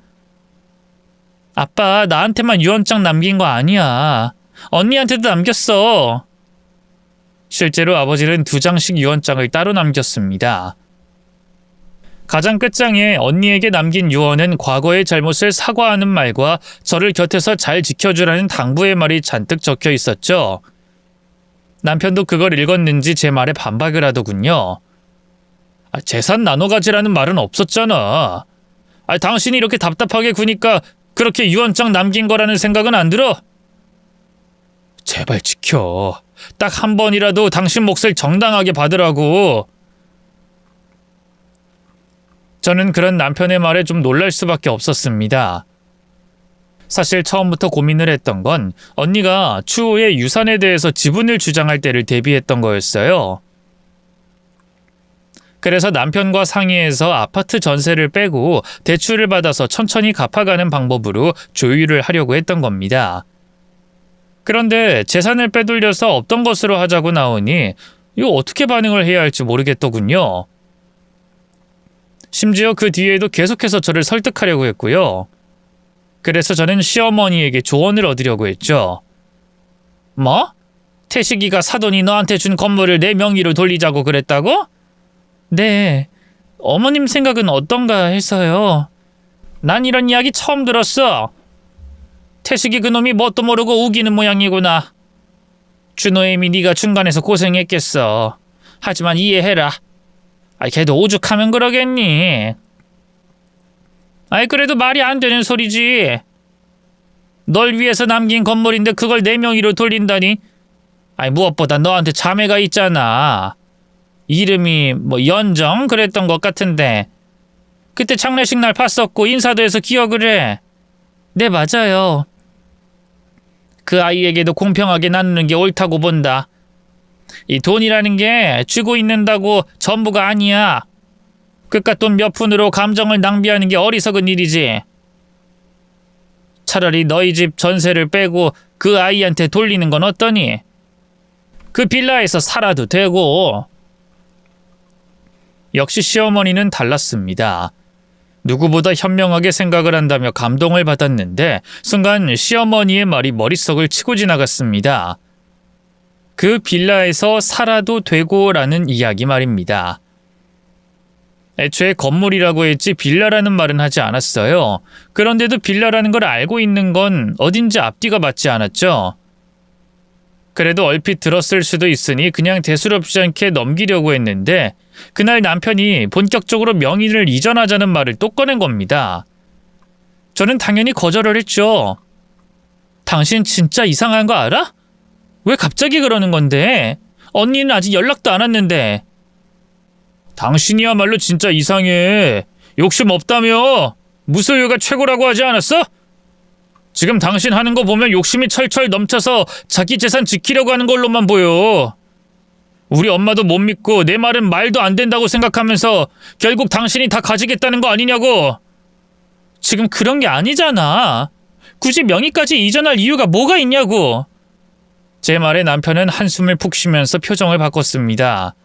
아빠, 나한테만 유언장 남긴 거 아니야. 언니한테도 남겼어. 실제로 아버지는 2장씩 유언장을 따로 남겼습니다. 가장 끝장에 언니에게 남긴 유언은 과거의 잘못을 사과하는 말과 저를 곁에서 잘 지켜주라는 당부의 말이 잔뜩 적혀 있었죠. 남편도 그걸 읽었는지 제 말에 반박을 하더군요. 재산 나눠 가지라는 말은 없었잖아. 당신이 이렇게 답답하게 구니까 그렇게 유언장 남긴 거라는 생각은 안 들어? 제발 지켜. 딱 한 번이라도 당신 몫을 정당하게 받으라고. 저는 그런 남편의 말에 좀 놀랄 수밖에 없었습니다. 사실 처음부터 고민을 했던 건 언니가 추후에 유산에 대해서 지분을 주장할 때를 대비했던 거였어요. 그래서 남편과 상의해서 아파트 전세를 빼고 대출을 받아서 천천히 갚아가는 방법으로 조율을 하려고 했던 겁니다. 그런데 재산을 빼돌려서 없던 것으로 하자고 나오니 이거 어떻게 반응을 해야 할지 모르겠더군요. 심지어 그 뒤에도 계속해서 저를 설득하려고 했고요. 그래서 저는 시어머니에게 조언을 얻으려고 했죠. 뭐? 태식이가 사돈이 너한테 준 건물을 내 명의로 돌리자고 그랬다고? 네. 어머님 생각은 어떤가 해서요. 난 이런 이야기 처음 들었어. 태식이 그놈이 뭣도 모르고 우기는 모양이구나. 준호애미 네가 중간에서 고생했겠어. 하지만 이해해라. 걔도 오죽하면 그러겠니? 그래도 말이 안 되는 소리지. 널 위해서 남긴 건물인데 그걸 내 명의로 돌린다니? 무엇보다 너한테 자매가 있잖아. 이름이 연정 그랬던 것 같은데 그때 장례식 날 봤었고 인사도 해서 기억을 해. 네, 맞아요. 그 아이에게도 공평하게 나누는 게 옳다고 본다. 이 돈이라는 게 쥐고 있는다고 전부가 아니야. 그깟 돈 몇 푼으로 감정을 낭비하는 게 어리석은 일이지. 차라리 너희 집 전세를 빼고 그 아이한테 돌리는 건 어떠니? 그 빌라에서 살아도 되고. 역시 시어머니는 달랐습니다. 누구보다 현명하게 생각을 한다며 감동을 받았는데 순간 시어머니의 말이 머릿속을 치고 지나갔습니다. 그 빌라에서 살아도 되고라는 이야기 말입니다. 애초에 건물이라고 했지 빌라라는 말은 하지 않았어요. 그런데도 빌라라는 걸 알고 있는 건 어딘지 앞뒤가 맞지 않았죠. 그래도 얼핏 들었을 수도 있으니 그냥 대수롭지 않게 넘기려고 했는데 그날 남편이 본격적으로 명의를 이전하자는 말을 또 꺼낸 겁니다. 저는 당연히 거절을 했죠. 당신 진짜 이상한 거 알아? 왜 갑자기 그러는 건데? 언니는 아직 연락도 안 왔는데. 당신이야말로 진짜 이상해. 욕심 없다며. 무소유가 최고라고 하지 않았어? 지금 당신 하는 거 보면 욕심이 철철 넘쳐서 자기 재산 지키려고 하는 걸로만 보여. 우리 엄마도 못 믿고 내 말은 말도 안 된다고 생각하면서 결국 당신이 다 가지겠다는 거 아니냐고. 지금 그런 게 아니잖아. 굳이 명의까지 이전할 이유가 뭐가 있냐고. 제 말에 남편은 한숨을 푹 쉬면서 표정을 바꿨습니다.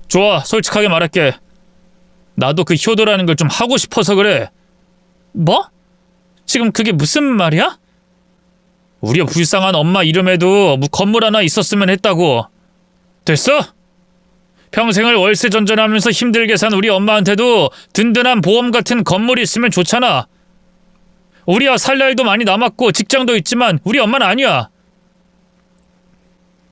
좋아, 솔직하게 말할게. 나도 그 효도라는 걸 좀 하고 싶어서 그래. 뭐? 지금 그게 무슨 말이야? 우리 불쌍한 엄마 이름에도 건물 하나 있었으면 했다고. 됐어? 평생을 월세 전전하면서 힘들게 산 우리 엄마한테도 든든한 보험 같은 건물이 있으면 좋잖아. 우리야 살 날도 많이 남았고 직장도 있지만 우리 엄마는 아니야.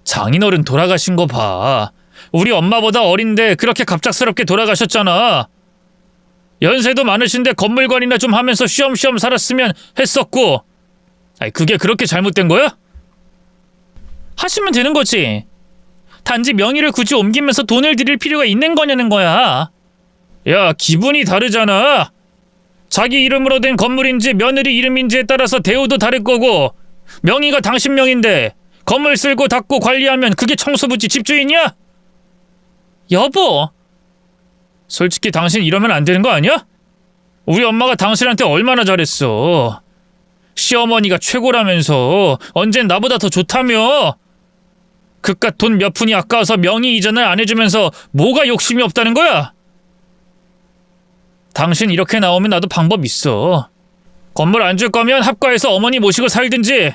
장인어른 돌아가신 거 봐. 우리 엄마보다 어린데 그렇게 갑작스럽게 돌아가셨잖아. 연세도 많으신데 건물관이나 좀 하면서 쉬엄쉬엄 살았으면 했었고. 그게 그렇게 잘못된 거야? 하시면 되는 거지. 단지 명의를 굳이 옮기면서 돈을 들일 필요가 있는 거냐는 거야. 야, 기분이 다르잖아. 자기 이름으로 된 건물인지 며느리 이름인지에 따라서 대우도 다를 거고 명의가 당신 명인데 건물 쓸고 닦고 관리하면 그게 청소부지 집주인이야? 여보, 솔직히 당신 이러면 안 되는 거 아니야? 우리 엄마가 당신한테 얼마나 잘했어. 시어머니가 최고라면서 언젠 나보다 더 좋다며. 그깟 돈 몇 푼이 아까워서 명의 이전을 안 해주면서 뭐가 욕심이 없다는 거야? 당신 이렇게 나오면 나도 방법 있어. 건물 안 줄 거면 합가해서 어머니 모시고 살든지.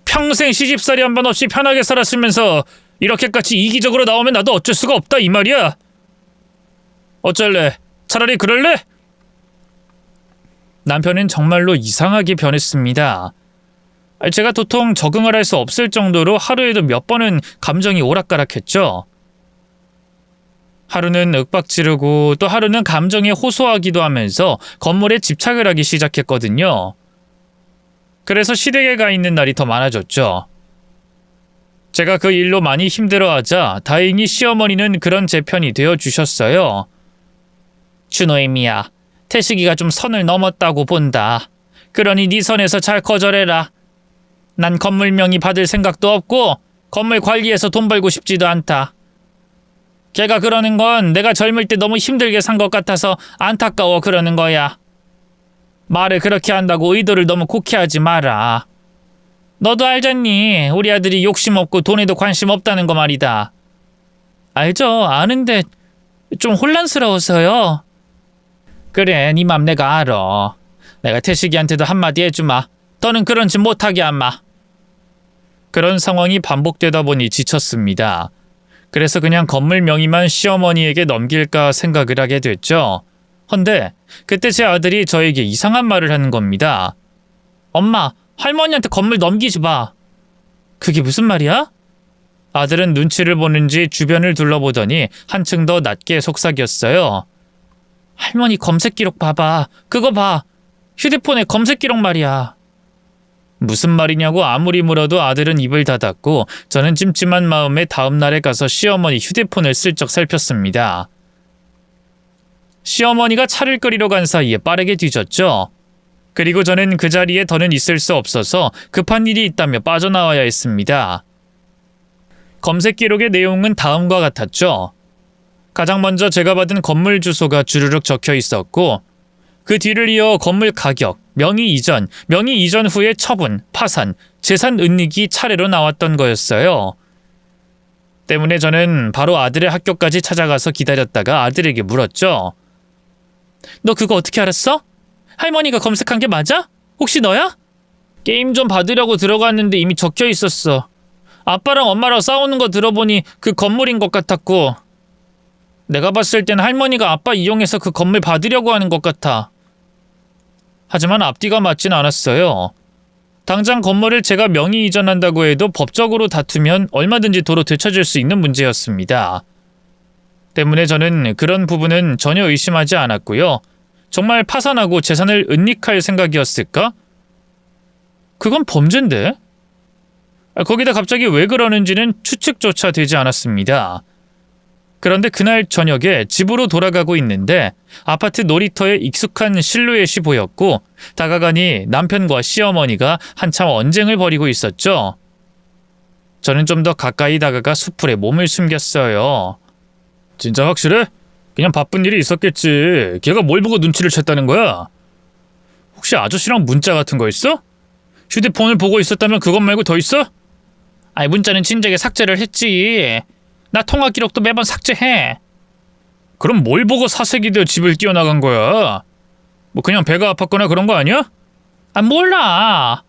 평생 시집살이 한 번 없이 편하게 살았으면서 이렇게까지 이기적으로 나오면 나도 어쩔 수가 없다 이 말이야. 어쩔래? 차라리 그럴래? 남편은 정말로 이상하게 변했습니다. 제가 도통 적응을 할 수 없을 정도로 하루에도 몇 번은 감정이 오락가락했죠. 하루는 윽박 지르고 또 하루는 감정에 호소하기도 하면서 건물에 집착을 하기 시작했거든요. 그래서 시댁에 가 있는 날이 더 많아졌죠. 제가 그 일로 많이 힘들어하자 다행히 시어머니는 그런 제 편이 되어주셨어요. 준호임이야, 태식이가 좀 선을 넘었다고 본다. 그러니 네 선에서 잘 거절해라. 난 건물 명의 받을 생각도 없고 건물 관리해서 돈 벌고 싶지도 않다. 걔가 그러는 건 내가 젊을 때 너무 힘들게 산 것 같아서 안타까워 그러는 거야. 말을 그렇게 한다고 의도를 너무 곡해하지 마라. 너도 알잖니, 우리 아들이 욕심 없고 돈에도 관심 없다는 거 말이다. 알죠, 아는데 좀 혼란스러워서요. 그래, 네 맘 내가 알아. 내가 태식이한테도 한마디 해주마. 더는 그런 짓 못하게 한마. 그런 상황이 반복되다 보니 지쳤습니다. 그래서 그냥 건물 명의만 시어머니에게 넘길까 생각을 하게 됐죠. 헌데 그때 제 아들이 저에게 이상한 말을 하는 겁니다. 엄마, 할머니한테 건물 넘기지 마. 그게 무슨 말이야? 아들은 눈치를 보는지 주변을 둘러보더니 한층 더 낮게 속삭였어요. 할머니 검색 기록 봐봐. 그거 봐. 휴대폰에 검색 기록 말이야. 무슨 말이냐고 아무리 물어도 아들은 입을 닫았고 저는 찜찜한 마음에 다음 날에 가서 시어머니 휴대폰을 슬쩍 살폈습니다. 시어머니가 차를 끓이러 간 사이에 빠르게 뒤졌죠. 그리고 저는 그 자리에 더는 있을 수 없어서 급한 일이 있다며 빠져나와야 했습니다. 검색 기록의 내용은 다음과 같았죠. 가장 먼저 제가 받은 건물 주소가 주르륵 적혀 있었고 그 뒤를 이어 건물 가격, 명의 이전, 명의 이전 후의 처분, 파산, 재산 은닉이 차례로 나왔던 거였어요. 때문에 저는 바로 아들의 학교까지 찾아가서 기다렸다가 아들에게 물었죠. 너 그거 어떻게 알았어? 할머니가 검색한 게 맞아? 혹시 너야? 게임 좀 받으려고 들어갔는데 이미 적혀 있었어. 아빠랑 엄마랑 싸우는 거 들어보니 그 건물인 것 같았고 내가 봤을 땐 할머니가 아빠 이용해서 그 건물 받으려고 하는 것 같아. 하지만 앞뒤가 맞진 않았어요. 당장 건물을 제가 명의 이전한다고 해도 법적으로 다투면 얼마든지 도로 되찾을 수 있는 문제였습니다. 때문에 저는 그런 부분은 전혀 의심하지 않았고요. 정말 파산하고 재산을 은닉할 생각이었을까? 그건 범죄인데? 거기다 갑자기 왜 그러는지는 추측조차 되지 않았습니다. 그런데 그날 저녁에 집으로 돌아가고 있는데 아파트 놀이터에 익숙한 실루엣이 보였고 다가가니 남편과 시어머니가 한참 언쟁을 벌이고 있었죠. 저는 좀 더 가까이 다가가 수풀에 몸을 숨겼어요. 진짜 확실해? 그냥 바쁜 일이 있었겠지. 걔가 뭘 보고 눈치를 챘다는 거야? 혹시 아저씨랑 문자 같은 거 있어? 휴대폰을 보고 있었다면 그것 말고 더 있어? 아니, 문자는 진작에 삭제를 했지. 나 통화 기록도 매번 삭제해. 그럼 뭘 보고 사색이 되어 집을 뛰어나간 거야? 뭐 그냥 배가 아팠거나 그런 거 아니야? 아, 몰라.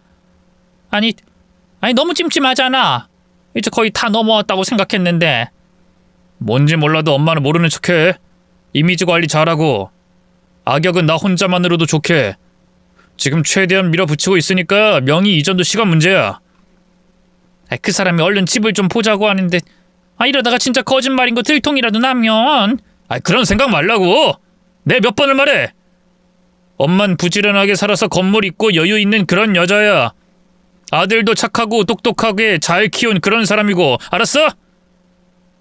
아니 너무 찜찜하잖아. 이제 거의 다 넘어왔다고 생각했는데. 뭔지 몰라도 엄마는 모르는 척해. 이미지 관리 잘하고. 악역은 나 혼자만으로도 좋게. 지금 최대한 밀어붙이고 있으니까 명의 이전도 시간 문제야. 그 사람이 얼른 집을 좀 보자고 하는데 이러다가 진짜 거짓말인 거 들통이라도 나면. 그런 생각 말라고. 내 몇 번을 말해. 엄만 부지런하게 살아서 건물 있고 여유 있는 그런 여자야. 아들도 착하고 똑똑하게 잘 키운 그런 사람이고. 알았어?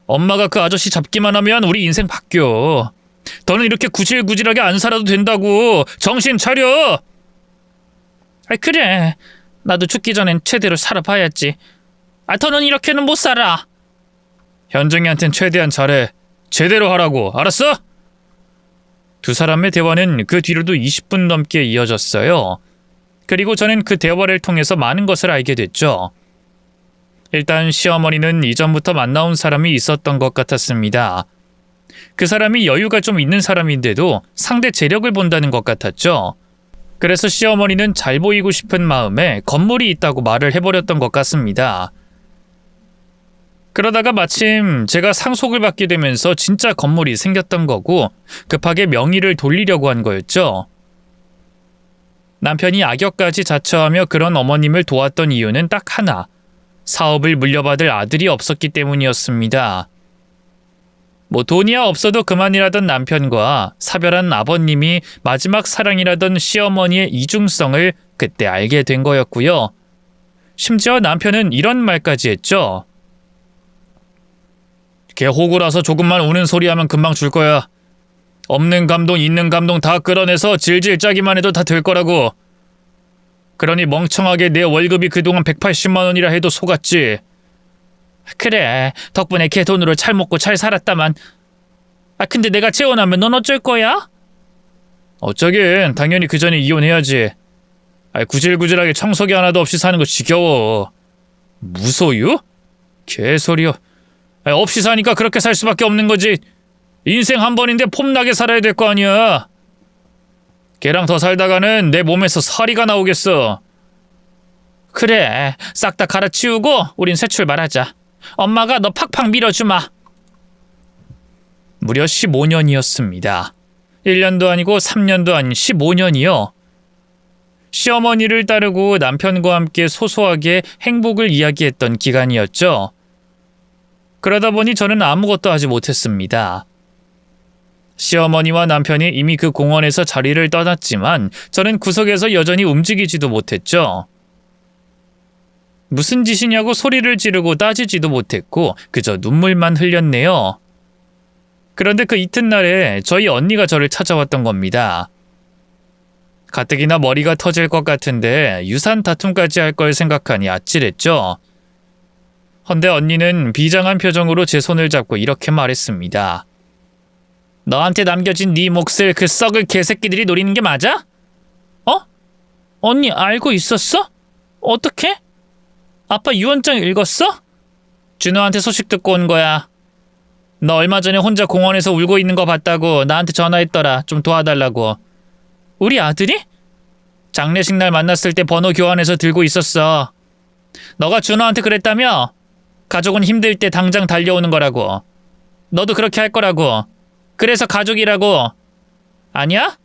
엄마가 그 아저씨 잡기만 하면 우리 인생 바뀌어. 너는 이렇게 구질구질하게 안 살아도 된다고. 정신 차려. 그래. 나도 죽기 전엔 최대로 살아봐야지. 더는 이렇게는 못 살아. 현정이한텐 최대한 잘해. 제대로 하라고. 알았어? 두 사람의 대화는 그 뒤로도 20분 넘게 이어졌어요. 그리고 저는 그 대화를 통해서 많은 것을 알게 됐죠. 일단 시어머니는 이전부터 만나온 사람이 있었던 것 같았습니다. 그 사람이 여유가 좀 있는 사람인데도 상대 재력을 본다는 것 같았죠. 그래서 시어머니는 잘 보이고 싶은 마음에 건물이 있다고 말을 해버렸던 것 같습니다. 그러다가 마침 제가 상속을 받게 되면서 진짜 건물이 생겼던 거고 급하게 명의를 돌리려고 한 거였죠. 남편이 악역까지 자처하며 그런 어머님을 도왔던 이유는 딱 하나. 사업을 물려받을 아들이 없었기 때문이었습니다. 뭐 돈이야 없어도 그만이라던 남편과 사별한 아버님이 마지막 사랑이라던 시어머니의 이중성을 그때 알게 된 거였고요. 심지어 남편은 이런 말까지 했죠. 걔 호구라서 조금만 우는 소리 하면 금방 줄 거야. 없는 감동 있는 감동 다 끌어내서 질질 짜기만 해도 다 될 거라고. 그러니 멍청하게 내 월급이 그동안 180만 원이라 해도 속았지. 그래, 덕분에 걔 돈으로 잘 먹고 잘 살았다만. 근데 내가 재혼하면 넌 어쩔 거야? 어쩌긴 당연히 그 전에 이혼해야지. 구질구질하게 청소기 하나도 없이 사는 거 지겨워. 무소유? 개소리여. 없이 사니까 그렇게 살 수밖에 없는 거지. 인생 한 번인데 폼나게 살아야 될 거 아니야. 걔랑 더 살다가는 내 몸에서 서리가 나오겠어. 그래, 싹 다 갈아치우고 우린 새 출발하자. 엄마가 너 팍팍 밀어주마. 무려 15년이었습니다. 1년도 아니고 3년도 아닌 15년이요. 시어머니를 따르고 남편과 함께 소소하게 행복을 이야기했던 기간이었죠. 그러다 보니 저는 아무것도 하지 못했습니다. 시어머니와 남편이 이미 그 공원에서 자리를 떠났지만 저는 구석에서 여전히 움직이지도 못했죠. 무슨 짓이냐고 소리를 지르고 따지지도 못했고 그저 눈물만 흘렸네요. 그런데 그 이튿날에 저희 언니가 저를 찾아왔던 겁니다. 가뜩이나 머리가 터질 것 같은데 유산 다툼까지 할 걸 생각하니 아찔했죠. 헌데 언니는 비장한 표정으로 제 손을 잡고 이렇게 말했습니다. 너한테 남겨진 네 몫을 그 썩을 개새끼들이 노리는 게 맞아? 언니 알고 있었어? 어떻게? 아빠 유언장 읽었어? 준호한테 소식 듣고 온 거야. 너 얼마 전에 혼자 공원에서 울고 있는 거 봤다고 나한테 전화했더라. 좀 도와달라고. 우리 아들이? 장례식 날 만났을 때 번호 교환해서 들고 있었어. 너가 준호한테 그랬다며? 가족은 힘들 때 당장 달려오는 거라고. 너도 그렇게 할 거라고. 그래서 가족이라고. 아니야?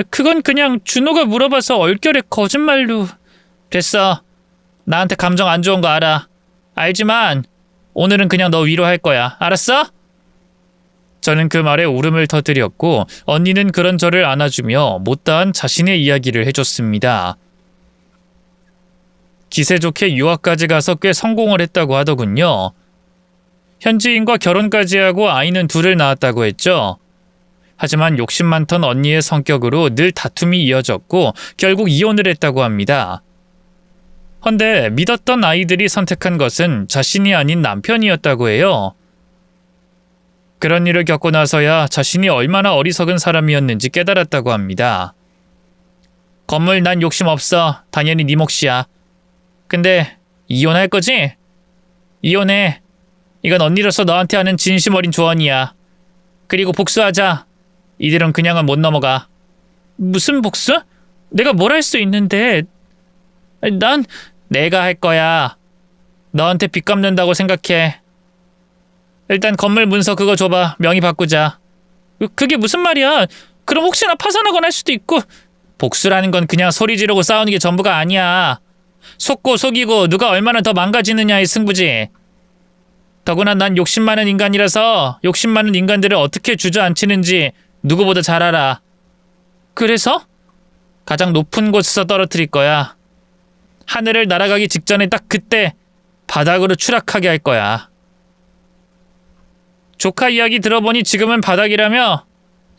그건 그냥 준호가 물어봐서 얼결에 거짓말로. 됐어. 나한테 감정 안 좋은 거 알아. 알지만 오늘은 그냥 너 위로할 거야. 알았어? 저는 그 말에 울음을 터뜨렸고 언니는 그런 저를 안아주며 못다한 자신의 이야기를 해줬습니다. 기세 좋게 유학까지 가서 꽤 성공을 했다고 하더군요. 현지인과 결혼까지 하고 아이는 둘을 낳았다고 했죠. 하지만 욕심 많던 언니의 성격으로 늘 다툼이 이어졌고 결국 이혼을 했다고 합니다. 헌데 믿었던 아이들이 선택한 것은 자신이 아닌 남편이었다고 해요. 그런 일을 겪고 나서야 자신이 얼마나 어리석은 사람이었는지 깨달았다고 합니다. 건물 난 욕심 없어. 당연히 네 몫이야. 근데 이혼할 거지? 이혼해. 이건 언니로서 너한테 하는 진심 어린 조언이야. 그리고 복수하자. 이대로는 그냥은 못 넘어가. 무슨 복수? 내가 뭘 할 수 있는데. 난 내가 할 거야. 너한테 빚 갚는다고 생각해. 일단 건물 문서 그거 줘봐. 명의 바꾸자. 그게 무슨 말이야? 그럼 혹시나 파산하거나 할 수도 있고. 복수라는 건 그냥 소리 지르고 싸우는 게 전부가 아니야. 속고 속이고 누가 얼마나 더 망가지느냐의 승부지. 더구나 난 욕심 많은 인간이라서 욕심 많은 인간들을 어떻게 주저앉히는지 누구보다 잘 알아. 그래서? 가장 높은 곳에서 떨어뜨릴 거야. 하늘을 날아가기 직전에 딱 그때 바닥으로 추락하게 할 거야. 조카 이야기 들어보니 지금은 바닥이라며?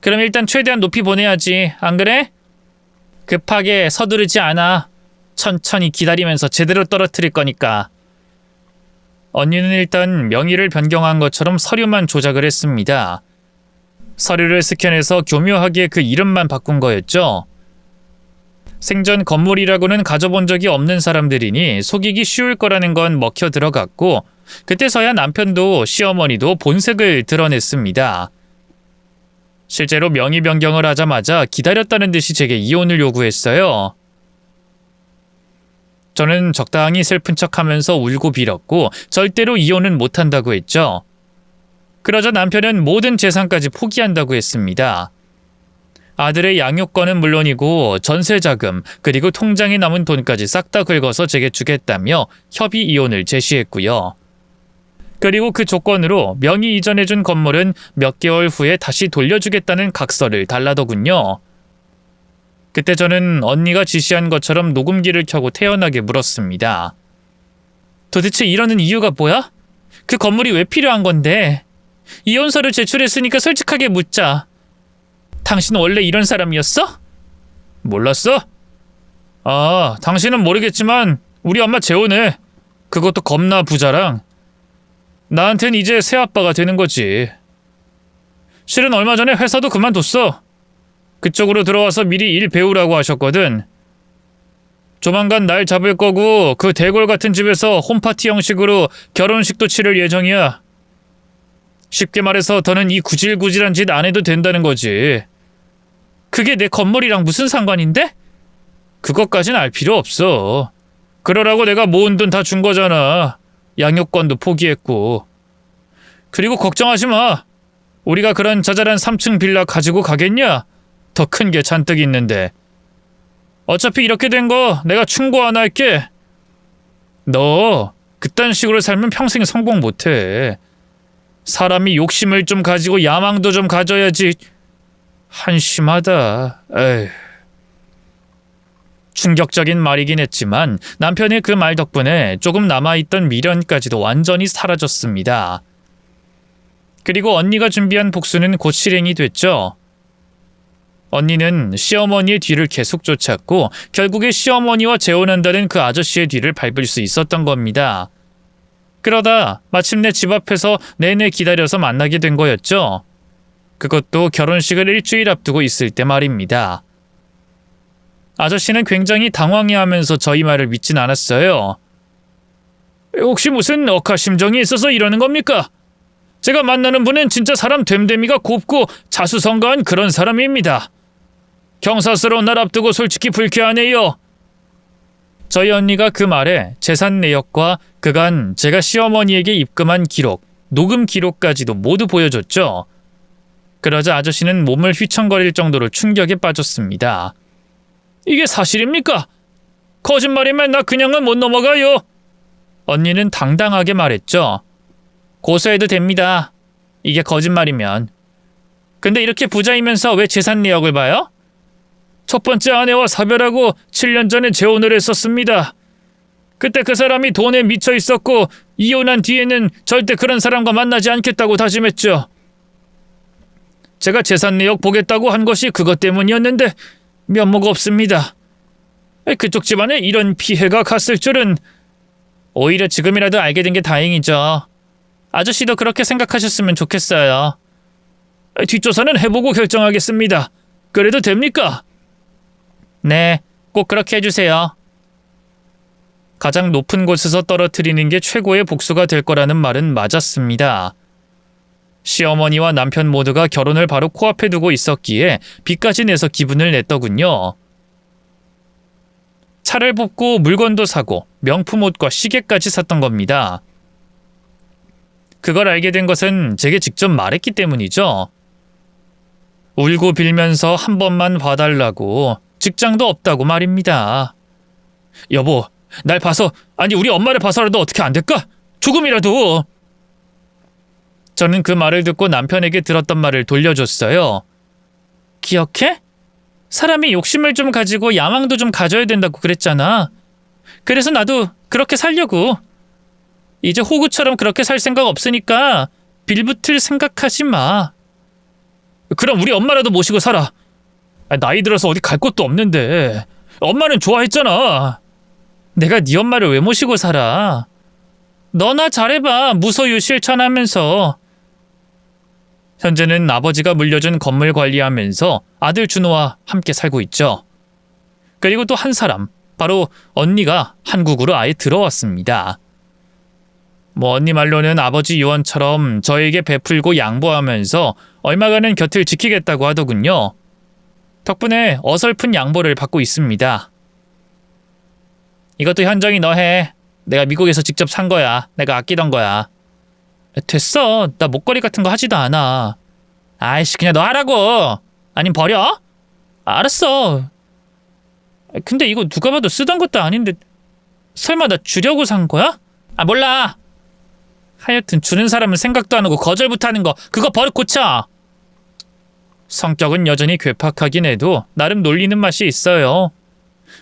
그럼 일단 최대한 높이 보내야지. 안 그래? 급하게 서두르지 않아. 천천히 기다리면서 제대로 떨어뜨릴 거니까. 언니는 일단 명의를 변경한 것처럼 서류만 조작을 했습니다. 서류를 스캔해서 교묘하게 그 이름만 바꾼 거였죠. 생전 건물이라고는 가져본 적이 없는 사람들이니 속이기 쉬울 거라는 건 먹혀 들어갔고 그때서야 남편도 시어머니도 본색을 드러냈습니다. 실제로 명의 변경을 하자마자 기다렸다는 듯이 제게 이혼을 요구했어요. 저는 적당히 슬픈 척하면서 울고 빌었고 절대로 이혼은 못한다고 했죠. 그러자 남편은 모든 재산까지 포기한다고 했습니다. 아들의 양육권은 물론이고 전세자금 그리고 통장에 남은 돈까지 싹 다 긁어서 제게 주겠다며 협의 이혼을 제시했고요. 그리고 그 조건으로 명의 이전해준 건물은 몇 개월 후에 다시 돌려주겠다는 각서를 달라더군요. 그때 저는 언니가 지시한 것처럼 녹음기를 켜고 태연하게 물었습니다. 도대체 이러는 이유가 뭐야? 그 건물이 왜 필요한 건데? 이혼서를 제출했으니까 솔직하게 묻자. 당신 원래 이런 사람이었어? 몰랐어? 아, 당신은 모르겠지만 우리 엄마 재혼해. 그것도 겁나 부자랑. 나한텐 이제 새아빠가 되는 거지. 실은 얼마 전에 회사도 그만뒀어. 그쪽으로 들어와서 미리 일 배우라고 하셨거든. 조만간 날 잡을 거고 그 대골 같은 집에서 홈파티 형식으로 결혼식도 치를 예정이야. 쉽게 말해서 더는 이 구질구질한 짓 안 해도 된다는 거지. 그게 내 건물이랑 무슨 상관인데? 그것까진 알 필요 없어. 그러라고 내가 모은 돈 다 준 거잖아. 양육권도 포기했고. 그리고 걱정하지 마. 우리가 그런 자잘한 3층 빌라 가지고 가겠냐? 더 큰 게 잔뜩 있는데. 어차피 이렇게 된 거 내가 충고 안 할게. 너 그딴 식으로 살면 평생 성공 못해. 사람이 욕심을 좀 가지고 야망도 좀 가져야지. 한심하다. 에휴. 충격적인 말이긴 했지만 남편의 그 말 덕분에 조금 남아있던 미련까지도 완전히 사라졌습니다. 그리고 언니가 준비한 복수는 곧 실행이 됐죠. 언니는 시어머니의 뒤를 계속 쫓았고 결국에 시어머니와 재혼한다는 그 아저씨의 뒤를 밟을 수 있었던 겁니다. 그러다 마침내 집 앞에서 내내 기다려서 만나게 된 거였죠. 그것도 결혼식을 일주일 앞두고 있을 때 말입니다. 아저씨는 굉장히 당황해하면서 저희 말을 믿진 않았어요. 혹시 무슨 억하심정이 있어서 이러는 겁니까? 제가 만나는 분은 진짜 사람 됨됨이가 곱고 자수성가한 그런 사람입니다. 경사스러운 날 앞두고 솔직히 불쾌하네요. 저희 언니가 그 말에 재산 내역과 그간 제가 시어머니에게 입금한 기록, 녹음 기록까지도 모두 보여줬죠. 그러자 아저씨는 몸을 휘청거릴 정도로 충격에 빠졌습니다. 이게 사실입니까? 거짓말이면 나 그냥은 못 넘어가요. 언니는 당당하게 말했죠. 고소해도 됩니다. 이게 거짓말이면. 근데 이렇게 부자이면서 왜 재산 내역을 봐요? 첫 번째 아내와 사별하고 7년 전에 재혼을 했었습니다. 그때 그 사람이 돈에 미쳐 있었고 이혼한 뒤에는 절대 그런 사람과 만나지 않겠다고 다짐했죠. 제가 재산 내역 보겠다고 한 것이 그것 때문이었는데 면목 없습니다. 그쪽 집안에 이런 피해가 갔을 줄은. 오히려 지금이라도 알게 된 게 다행이죠. 아저씨도 그렇게 생각하셨으면 좋겠어요. 뒷조사는 해보고 결정하겠습니다. 그래도 됩니까? 네, 꼭 그렇게 해주세요. 가장 높은 곳에서 떨어뜨리는 게 최고의 복수가 될 거라는 말은 맞았습니다. 시어머니와 남편 모두가 결혼을 바로 코앞에 두고 있었기에 빚까지 내서 기분을 냈더군요. 차를 뽑고 물건도 사고 명품 옷과 시계까지 샀던 겁니다. 그걸 알게 된 것은 제게 직접 말했기 때문이죠. 울고 빌면서 한 번만 봐달라고, 직장도 없다고 말입니다. 여보, 날 봐서, 아니 우리 엄마를 봐서라도 어떻게 안 될까? 조금이라도. 저는 그 말을 듣고 남편에게 들었던 말을 돌려줬어요. 기억해? 사람이 욕심을 좀 가지고 야망도 좀 가져야 된다고 그랬잖아. 그래서 나도 그렇게 살려고. 이제 호구처럼 그렇게 살 생각 없으니까 빌붙을 생각하지 마. 그럼 우리 엄마라도 모시고 살아. 나이 들어서 어디 갈 곳도 없는데. 엄마는 좋아했잖아. 내가 네 엄마를 왜 모시고 살아? 너나 잘해봐. 무소유 실천하면서. 현재는 아버지가 물려준 건물 관리하면서 아들 준호와 함께 살고 있죠. 그리고 또 한 사람, 바로 언니가 한국으로 아예 들어왔습니다. 언니 말로는 아버지 유언처럼 저에게 베풀고 양보하면서 얼마간은 곁을 지키겠다고 하더군요. 덕분에 어설픈 양보를 받고 있습니다. 이것도 현정이 너 해. 내가 미국에서 직접 산 거야. 내가 아끼던 거야. 됐어. 나 목걸이 같은 거 하지도 않아. 아이씨, 그냥 너 하라고. 아님 버려? 알았어. 근데 이거 누가 봐도 쓰던 것도 아닌데 설마 나 주려고 산 거야? 아, 몰라. 하여튼 주는 사람은 생각도 안 하고 거절부터 하는 거, 그거 버릇 고쳐. 성격은 여전히 괴팍하긴 해도 나름 놀리는 맛이 있어요.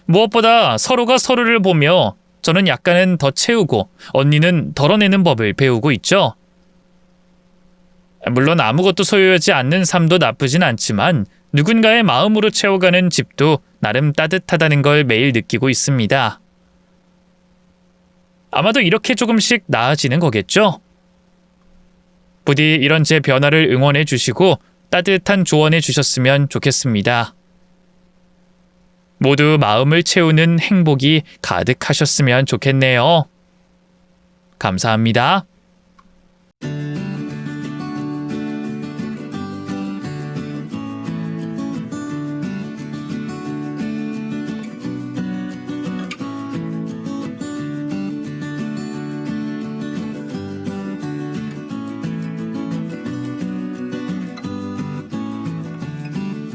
무엇보다 서로가 서로를 보며 저는 약간은 더 채우고 언니는 덜어내는 법을 배우고 있죠. 물론 아무것도 소유하지 않는 삶도 나쁘진 않지만 누군가의 마음으로 채워가는 집도 나름 따뜻하다는 걸 매일 느끼고 있습니다. 아마도 이렇게 조금씩 나아지는 거겠죠? 부디 이런 제 변화를 응원해 주시고 따뜻한 조언해 주셨으면 좋겠습니다. 모두 마음을 채우는 행복이 가득하셨으면 좋겠네요. 감사합니다.